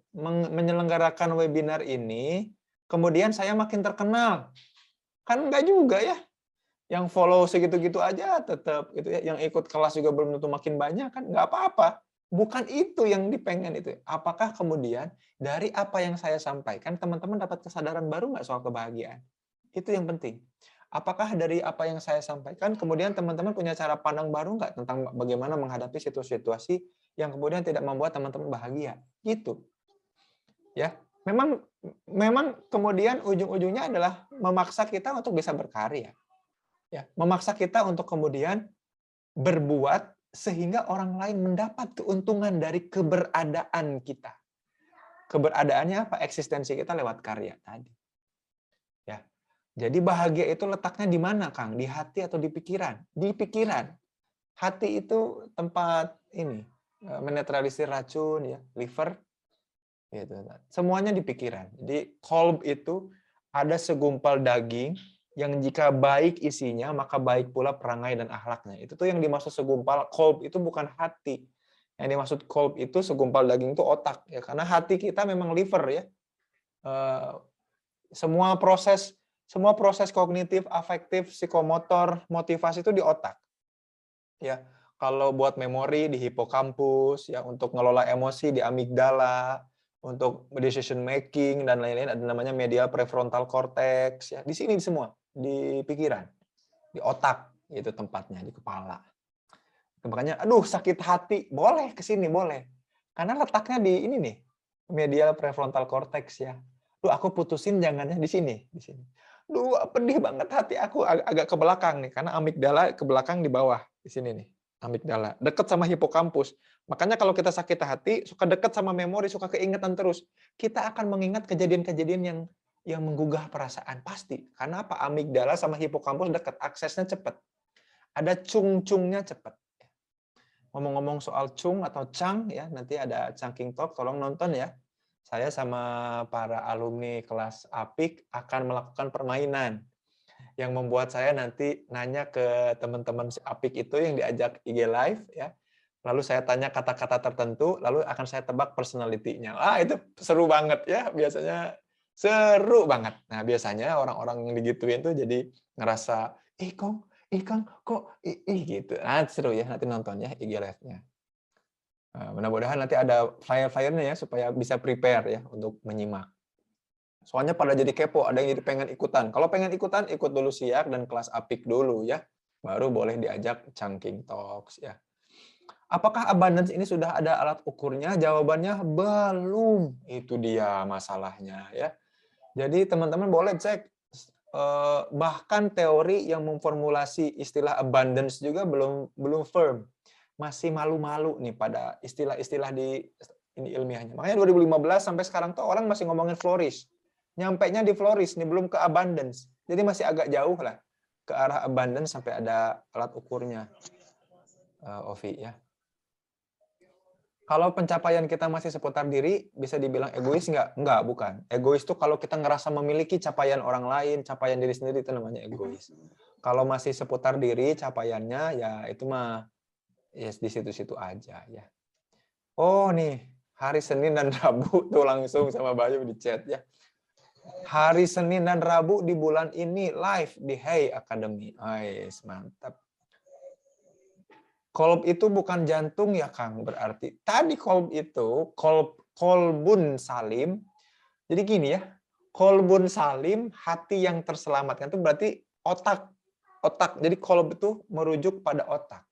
menyelenggarakan webinar ini, kemudian saya makin terkenal? Kan enggak juga ya. Yang follow segitu-gitu aja tetap gitu ya. Yang ikut kelas juga belum tentu makin banyak kan, nggak apa-apa. Bukan itu yang dipengen itu. Apakah kemudian dari apa yang saya sampaikan, teman-teman dapat kesadaran baru nggak soal kebahagiaan? Itu yang penting. Apakah dari apa yang saya sampaikan, kemudian teman-teman punya cara pandang baru nggak tentang bagaimana menghadapi situasi-situasi yang kemudian tidak membuat teman-teman bahagia? Gitu. Ya, memang kemudian ujung-ujungnya adalah memaksa kita untuk bisa berkarya. Ya, memaksa kita untuk kemudian berbuat sehingga orang lain mendapat keuntungan dari keberadaan kita. Keberadaannya apa? Eksistensi kita lewat karya tadi. Ya. Jadi bahagia itu letaknya di mana, Kang? Di hati atau di pikiran? Di pikiran. Hati itu tempat ini, menetralisir racun ya, liver gitu. Semuanya di pikiran. Jadi kolb itu ada segumpal daging yang jika baik isinya, maka baik pula perangai dan akhlaknya. Itu tuh yang dimaksud segumpal kolb itu bukan hati. Yang dimaksud kolb itu segumpal daging itu otak ya, karena hati kita memang liver ya. Semua proses kognitif, afektif, psikomotor, motivasi itu di otak. Ya, kalau buat memori di hipokampus, ya untuk ngelola emosi di amigdala, untuk decision making dan lain-lain ada namanya medial prefrontal cortex ya. Di sini semua, di pikiran, di otak itu tempatnya, di kepala. Makanya aduh sakit hati, boleh ke sini boleh. Karena letaknya di ini nih, medial prefrontal cortex ya. Duh, aku putusin jangannya di sini, di sini. Duh, pedih banget hati aku agak ke belakang nih karena amigdala ke belakang di bawah di sini nih. Amigdala dekat sama hipokampus. Makanya kalau kita sakit hati suka dekat sama memori, suka keingetan terus. Kita akan mengingat kejadian-kejadian yang menggugah perasaan pasti. Karena apa? Amigdala sama hipokampus dekat, aksesnya cepat. Ada cung-cungnya cepat. Ngomong-ngomong soal cung atau cang ya, nanti ada Chungking Talk, tolong nonton ya. Saya sama para alumni kelas APIK akan melakukan permainan yang membuat saya nanti nanya ke teman-teman APIK itu yang diajak IG Live ya. Lalu saya tanya kata-kata tertentu, lalu akan saya tebak personality-nya. Itu seru banget ya, biasanya seru banget. Nah, biasanya orang-orang yang digituin tuh jadi ngerasa, Kang, kok gitu. Nah, seru ya, nanti nonton ya IG Live-nya. Nah, mudah-mudahan nanti ada flyer-flyernya ya, supaya bisa prepare ya untuk menyimak. Soalnya pada jadi kepo, ada yang jadi pengen ikutan. Kalau pengen ikutan, ikut dulu SIAK dan kelas APIK dulu ya. Baru boleh diajak Chungking Talks ya. Apakah abundance ini sudah ada alat ukurnya? Jawabannya belum. Itu dia masalahnya ya. Jadi teman-teman boleh cek, bahkan teori yang memformulasi istilah abundance juga belum firm. Masih malu-malu nih pada istilah-istilah di ini ilmiahnya. Makanya 2015 sampai sekarang tuh orang masih ngomongin flourish. Nyampainya di flourish nih, belum ke abundance. Jadi masih agak jauh lah ke arah abundance sampai ada alat ukurnya. Ovi ya. Kalau pencapaian kita masih seputar diri, bisa dibilang egois nggak? Nggak, bukan. Egois itu kalau kita ngerasa memiliki capaian orang lain, capaian diri sendiri, itu namanya egois. Kalau masih seputar diri, capaiannya, ya itu mah ya di situ-situ aja ya. Oh nih, hari Senin dan Rabu tuh langsung sama Bayu di chat ya. Hari Senin dan Rabu di bulan ini live di Hey Academy. Mantap. Kolb itu bukan jantung ya Kang, berarti. Tadi kolb itu, kolbun salim. Jadi gini ya, kolbun salim, hati yang terselamatkan itu berarti otak. Otak. Jadi kolb itu merujuk pada otak.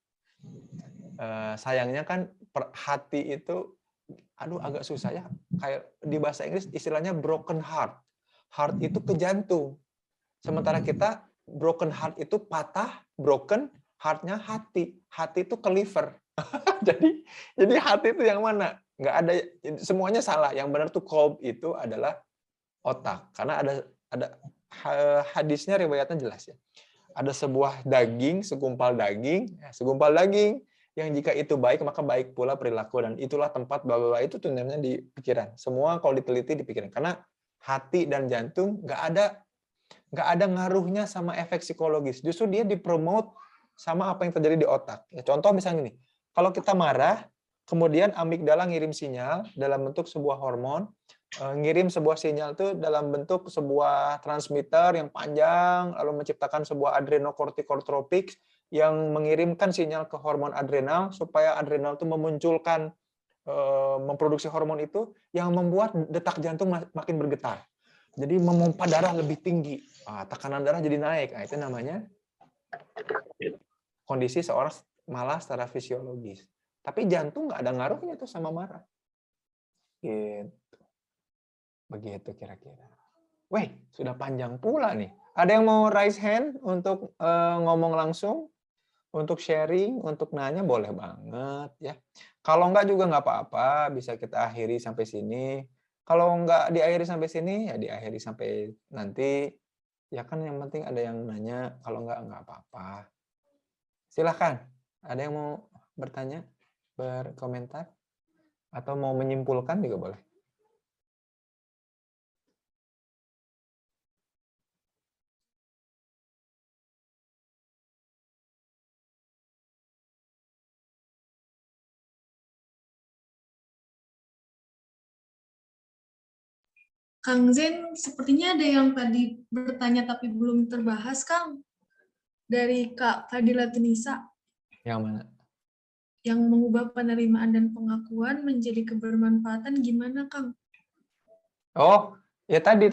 Sayangnya kan hati itu, aduh agak susah ya. Kayak di bahasa Inggris istilahnya broken heart. Heart itu ke jantung. Sementara kita broken heart itu patah, broken heart-nya hati. Hati itu ke liver. jadi hati itu yang mana? Nggak ada, semuanya salah. Yang benar tuh kolb itu adalah otak. Karena ada hadisnya, riwayatnya jelas ya. Ada sebuah daging, segumpal daging yang jika itu baik maka baik pula perilaku, dan itulah tempat bla bla itu tuh namanya di pikiran. Semua kalau diteliti di pikiran. Karena hati dan jantung nggak ada ngaruhnya sama efek psikologis. Justru dia dipromote sama apa yang terjadi di otak. Ya, contoh misalnya gini, kalau kita marah, kemudian amigdala ngirim sinyal dalam bentuk sebuah hormon, ngirim sebuah sinyal itu dalam bentuk sebuah transmitter yang panjang, lalu menciptakan sebuah adrenokortikotropik yang mengirimkan sinyal ke hormon adrenal supaya adrenal itu memunculkan, memproduksi hormon itu yang membuat detak jantung makin bergetar. Jadi memompa darah lebih tinggi, tekanan darah jadi naik. Itu namanya kondisi seorang malah secara fisiologis. Tapi jantung nggak ada ngaruhnya tuh sama marah. Gitu. Begitu kira-kira. Weh, sudah panjang pula nih. Ada yang mau raise hand untuk ngomong langsung? Untuk sharing, untuk nanya boleh banget ya. Kalau nggak juga nggak apa-apa, bisa kita akhiri sampai sini. Kalau nggak diakhiri sampai sini, ya diakhiri sampai nanti. Ya kan yang penting ada yang nanya, kalau nggak apa-apa. Silahkan, ada yang mau bertanya, berkomentar, atau mau menyimpulkan juga boleh. Kang Zen, sepertinya ada yang tadi bertanya tapi belum terbahas, Kang. Dari Kak Fadila Tunisa. Yang mana? Yang mengubah penerimaan dan pengakuan menjadi kebermanfaatan gimana, Kang? Oh, ya tadi.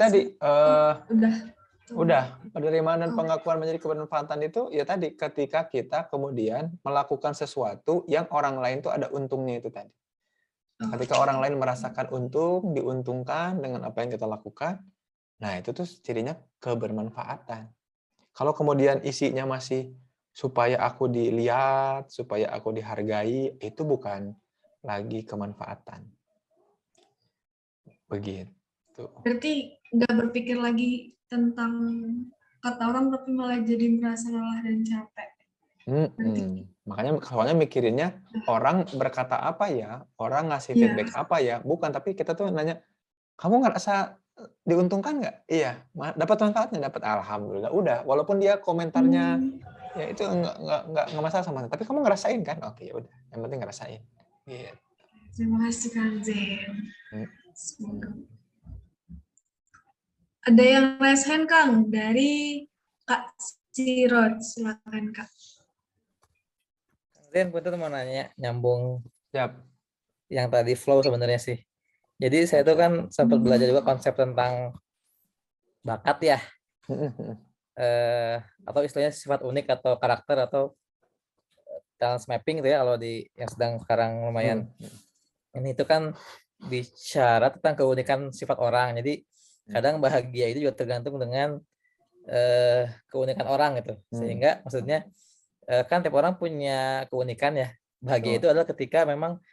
Udah. Penerimaan dan pengakuan menjadi kebermanfaatan itu, ya tadi, ketika kita kemudian melakukan sesuatu yang orang lain tuh ada untungnya itu tadi. Ketika orang lain merasakan untung, diuntungkan dengan apa yang kita lakukan, nah itu tuh cirinya kebermanfaatan. Kalau kemudian isinya masih supaya aku dilihat, supaya aku dihargai, itu bukan lagi kemanfaatan. Begitu. Berarti nggak berpikir lagi tentang kata orang, tapi malah jadi merasa lelah dan capek. Makanya soalnya mikirinnya orang berkata apa ya, orang ngasih feedback apa ya, bukan, tapi kita tuh nanya, kamu ngerasa diuntungkan nggak? Iya, dapat manfaatnya, dapat, alhamdulillah, udah. Walaupun dia komentarnya ya itu nggak masalah sama, tapi kamu ngerasain kan? Oke, ya udah, yang penting ngerasain. Gitu. Terima kasih Kang Zen. Semoga. Ada yang raise hand Kang dari Kak Sirot, silakan Kak. Zen, gue tuh mau nanya, nyambung Siap. yang tadi flow sebenarnya sih. Jadi saya tuh kan sempat belajar juga konsep tentang bakat ya, atau istilahnya sifat unik atau karakter atau talent mapping gitu ya, kalau di yang sedang sekarang lumayan ini itu kan bicara tentang keunikan sifat orang. Jadi kadang bahagia itu juga tergantung dengan keunikan orang gitu. Sehingga maksudnya kan tiap orang punya keunikan ya. Bahagia itu adalah ketika memang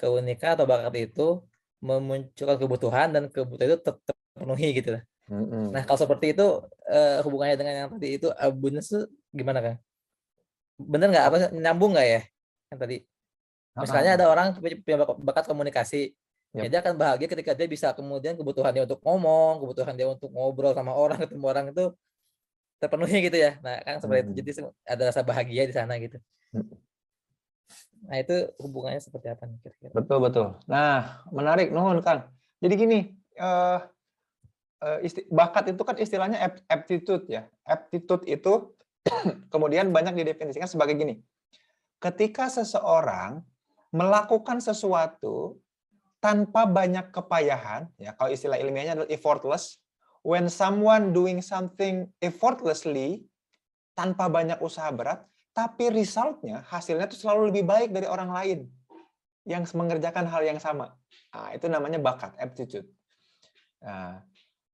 keunikan atau bakat itu memunculkan kebutuhan dan kebutuhan itu terpenuhi gitu. Nah, kalau seperti itu hubungannya dengan yang tadi itu abundance itu gimana, Kang? Bener nggak, apa nyambung nggak ya yang tadi? Misalnya ada orang punya bakat komunikasi, ya dia akan bahagia ketika dia bisa kemudian kebutuhan dia untuk ngomong, kebutuhan dia untuk ngobrol sama orang, ketemu orang itu terpenuhi gitu ya. Nah, kan seperti itu. Jadi ada rasa bahagia di sana gitu. Nah, itu hubungannya seperti apa nih kira-kira? Betul. Nah, menarik, nuhun Kang. Jadi gini, bakat itu kan istilahnya aptitude ya. Aptitude itu kemudian banyak didefinisikan sebagai gini. Ketika seseorang melakukan sesuatu tanpa banyak kepayahan, ya kalau istilah ilmiahnya adalah effortless. When someone doing something effortlessly, tanpa banyak usaha berat, tapi resultnya, hasilnya itu selalu lebih baik dari orang lain yang mengerjakan hal yang sama. Nah, itu namanya bakat, aptitude. Nah,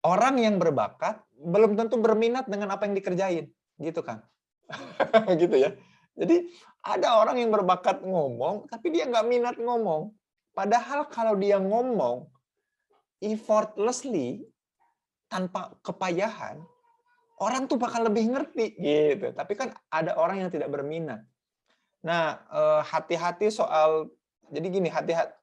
orang yang berbakat belum tentu berminat dengan apa yang dikerjain, gitu kan? Gitu ya. Jadi ada orang yang berbakat ngomong, tapi dia nggak minat ngomong. Padahal kalau dia ngomong effortlessly, tanpa kepayahan, orang tuh bakal lebih ngerti gitu. Tapi kan ada orang yang tidak berminat. Nah, hati-hati soal, jadi gini, hati-hati.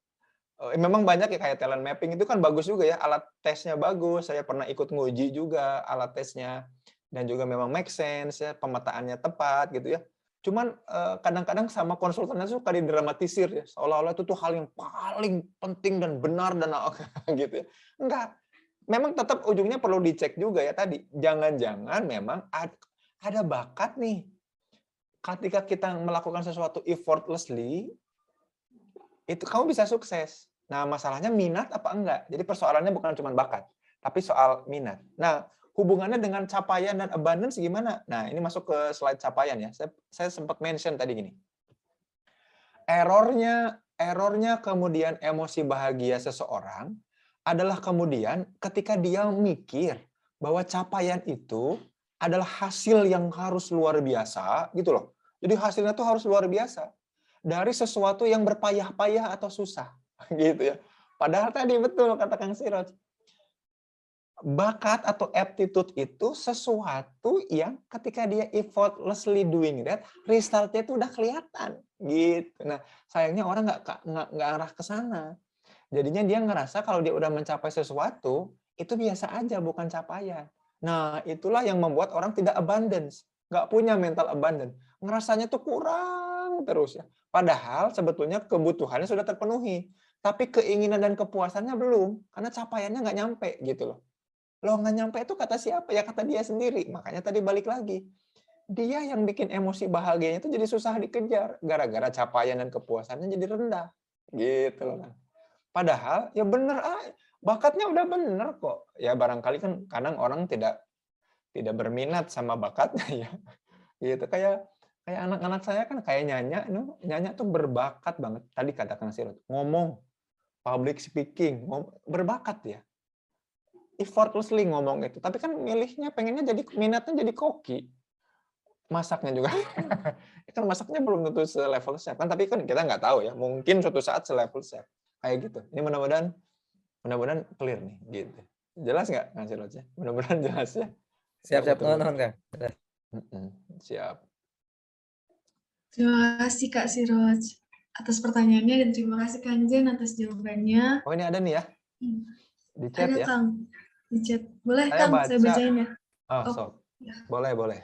Memang banyak ya kayak talent mapping itu kan bagus juga ya, alat tesnya bagus. Saya pernah ikut nguji juga alat tesnya dan juga memang make sense ya, pemetaannya tepat gitu ya. Cuman kadang-kadang sama konsultannya suka didramatisir ya, seolah-olah itu tuh hal yang paling penting dan benar dan gitu ya. Enggak. Memang tetap ujungnya perlu dicek juga ya tadi. Jangan-jangan memang ada bakat nih. Ketika kita melakukan sesuatu effortlessly, itu kamu bisa sukses. Nah, masalahnya minat apa enggak. Jadi persoalannya bukan cuma bakat, tapi soal minat. Nah, hubungannya dengan capaian dan abundance gimana? Nah, ini masuk ke slide capaian ya. Saya sempat mention tadi gini. Errornya kemudian emosi bahagia seseorang adalah kemudian ketika dia mikir bahwa capaian itu adalah hasil yang harus luar biasa, gitu loh. Jadi hasilnya tuh harus luar biasa dari sesuatu yang berpayah-payah atau susah, gitu ya. Padahal tadi betul kata Kang Siroj, bakat atau aptitude itu sesuatu yang ketika dia effortlessly doing that, resultnya itu udah kelihatan, gitu. Nah, sayangnya orang nggak arah ke sana. Jadinya dia ngerasa kalau dia udah mencapai sesuatu, itu biasa aja, bukan capaian. Nah, itulah yang membuat orang tidak abundance. Nggak punya mental abundance. Ngerasanya tuh kurang terus ya. Padahal sebetulnya kebutuhannya sudah terpenuhi. Tapi keinginan dan kepuasannya belum. Karena capaiannya nggak nyampe gitu loh. Loh, nggak nyampe itu kata siapa? Ya kata dia sendiri. Makanya tadi balik lagi. Dia yang bikin emosi bahagianya itu jadi susah dikejar. Gara-gara capaian dan kepuasannya jadi rendah. Gitu loh. Padahal ya bener, bakatnya udah bener kok. Ya barangkali kan kadang orang tidak berminat sama bakatnya ya. Gitu kayak anak-anak saya kan kayak Nyanya tuh berbakat banget. Tadi kata Kang Sirot, ngomong, public speaking, berbakat ya. Effortlessly ngomong itu. Tapi kan pengennya jadi minatnya jadi koki. Masaknya juga. Kan masaknya belum tentu selevel chef kan, tapi kan kita nggak tahu ya. Mungkin suatu saat selevel chef. Kayak gitu. Ini mudah-mudahan clear nih gitu. Jelas nggak Kang Siroj? Mudah-mudahan jelas ya. Siap-siap nonton, Kang. Siap. Terima kasih Kak Siroj atas pertanyaannya dan terima kasih Kang Zen atas jawabannya. Oh, ini ada nih ya. Di chat Ada ya. Kang, di chat. Boleh Saya Kang, baca. saya bacain ya. So. Ya. Boleh.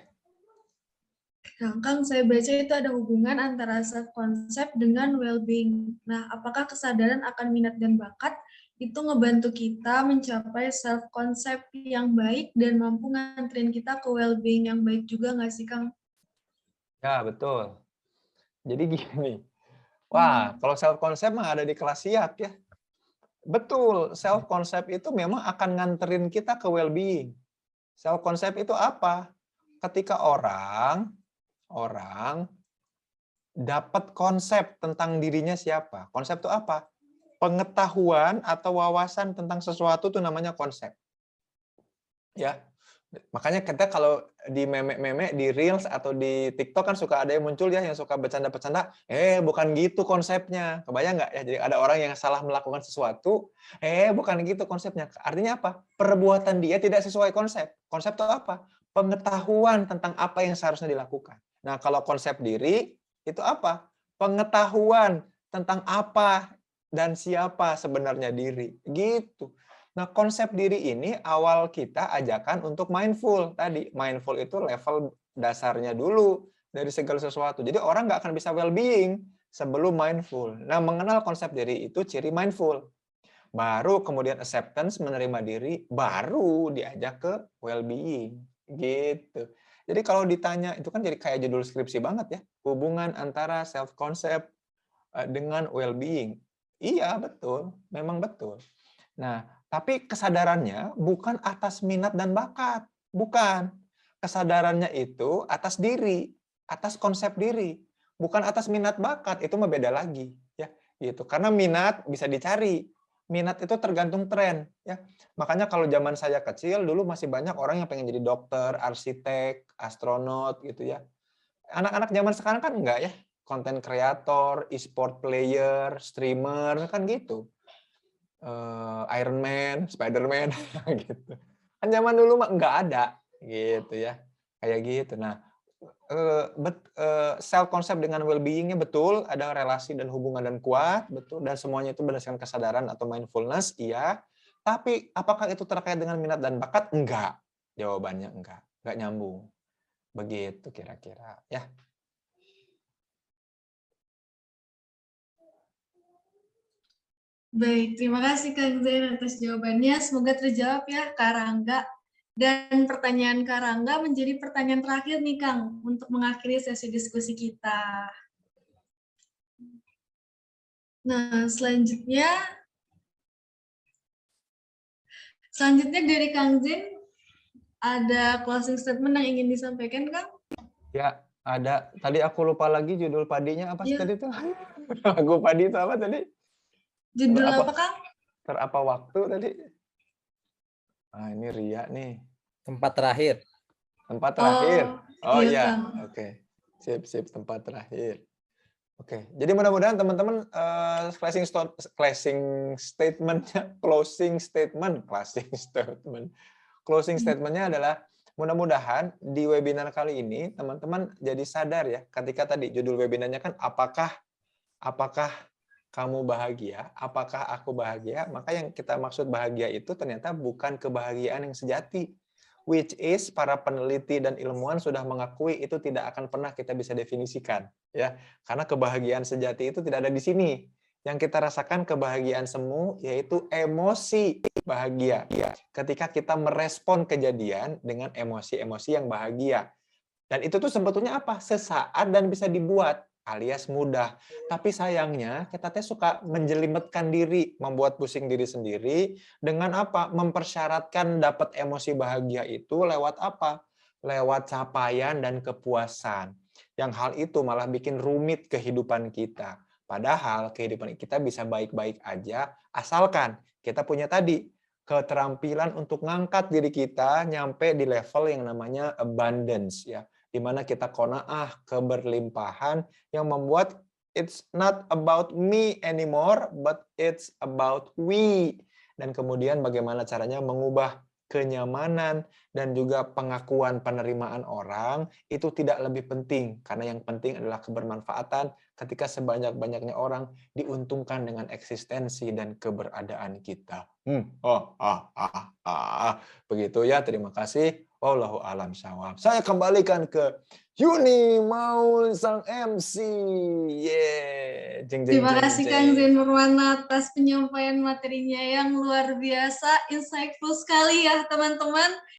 Kang, saya baca itu ada hubungan antara self-concept dengan well-being. Nah, apakah kesadaran akan minat dan bakat itu ngebantu kita mencapai self-concept yang baik dan mampu nganterin kita ke well-being yang baik juga nggak sih, Kang? Ya, betul. Jadi gini. Wah, kalau self-concept mah ada di kelas siap ya. Betul, self-concept itu memang akan nganterin kita ke well-being. Self-concept itu apa? Ketika orang dapat konsep tentang dirinya siapa. Konsep itu apa? Pengetahuan atau wawasan tentang sesuatu itu namanya konsep. Ya. Makanya kita kalau di meme-meme, di Reels atau di TikTok kan suka ada yang muncul ya yang suka bercanda-bercanda, bukan gitu konsepnya. Kebayang nggak ya? Jadi ada orang yang salah melakukan sesuatu, bukan gitu konsepnya. Artinya apa? Perbuatan dia tidak sesuai konsep. Konsep itu apa? Pengetahuan tentang apa yang seharusnya dilakukan. Nah, kalau konsep diri itu apa? Pengetahuan tentang apa dan siapa sebenarnya diri. Gitu. Nah, konsep diri ini awal kita ajakan untuk mindful tadi. Mindful itu level dasarnya dulu dari segala sesuatu. Jadi orang nggak akan bisa well-being sebelum mindful. Nah, mengenal konsep diri itu ciri mindful. Baru kemudian acceptance, menerima diri, baru diajak ke well-being. Gitu. Jadi kalau ditanya, itu kan jadi kayak judul skripsi banget ya. Hubungan antara self-concept dengan well-being. Iya, betul. Memang betul. Nah, tapi kesadarannya bukan atas minat dan bakat. Bukan. Kesadarannya itu atas diri, atas konsep diri. Bukan atas minat bakat, itu mah beda lagi. Ya, gitu. Karena minat bisa dicari. Minat itu tergantung tren. Ya. Makanya kalau zaman saya kecil, dulu masih banyak orang yang pengen jadi dokter, arsitek, astronot, gitu ya. Anak-anak zaman sekarang kan enggak ya. Konten kreator, e-sport player, streamer, kan gitu. Iron Man, Spider-Man gitu. Kan zaman dulu mah nggak ada gitu ya. Kayak gitu. Nah, self concept dengan well-being-nya betul, ada relasi dan hubungan dan kuat, betul, dan semuanya itu berdasarkan kesadaran atau mindfulness, iya. Tapi apakah itu terkait dengan minat dan bakat? Enggak. Jawabannya enggak nyambung. Begitu kira-kira, ya. Baik, terima kasih Kang Zain atas jawabannya. Semoga terjawab ya Kak Rangga. Dan pertanyaan Kak Rangga menjadi pertanyaan terakhir nih Kang, untuk mengakhiri sesi diskusi kita. Nah, selanjutnya dari Kang Zain, ada closing statement yang ingin disampaikan Kang? Ya, ada. Tadi aku lupa lagi judul padinya apa sih Ya. tadi tuh? Lagu padi itu apa tadi? Judul apa Kang? Terapa waktu tadi? Ah, ini Ria nih. Tempat terakhir. Tempat terakhir. Oh iya, Kang. oke. Sip, tempat terakhir. Oke, jadi mudah-mudahan teman-teman closing statementnya adalah mudah-mudahan di webinar kali ini teman-teman jadi sadar ya, ketika tadi judul webinarnya kan apakah kamu bahagia, apakah aku bahagia, maka yang kita maksud bahagia itu ternyata bukan kebahagiaan yang sejati, which is para peneliti dan ilmuwan sudah mengakui itu tidak akan pernah kita bisa definisikan, ya, karena kebahagiaan sejati itu tidak ada di sini. Yang kita rasakan kebahagiaan semu yaitu emosi bahagia. Ketika kita merespon kejadian dengan emosi-emosi yang bahagia. Dan itu tuh sebetulnya apa? Sesaat dan bisa dibuat, alias mudah. Tapi sayangnya kita teh suka menjelimetkan diri, membuat pusing diri sendiri dengan apa? Mempersyaratkan dapat emosi bahagia itu lewat apa? Lewat capaian dan kepuasan. Yang hal itu malah bikin rumit kehidupan kita. Padahal kehidupan kita bisa baik-baik aja asalkan kita punya tadi keterampilan untuk ngangkat diri kita nyampe di level yang namanya abundance ya, di mana kita qanaah, keberlimpahan yang membuat it's not about me anymore but it's about we. Dan kemudian bagaimana caranya mengubah kenyamanan dan juga pengakuan penerimaan orang itu tidak lebih penting, karena yang penting adalah kebermanfaatan ketika sebanyak-banyaknya orang diuntungkan dengan eksistensi dan keberadaan kita. Begitu ya, terima kasih. Wallahu a'lam bishawab. Saya kembalikan ke Yuni Maul sang MC. Terima kasih Kang Zain Nurwana atas penyampaian materinya yang luar biasa, insightful sekali ya teman-teman.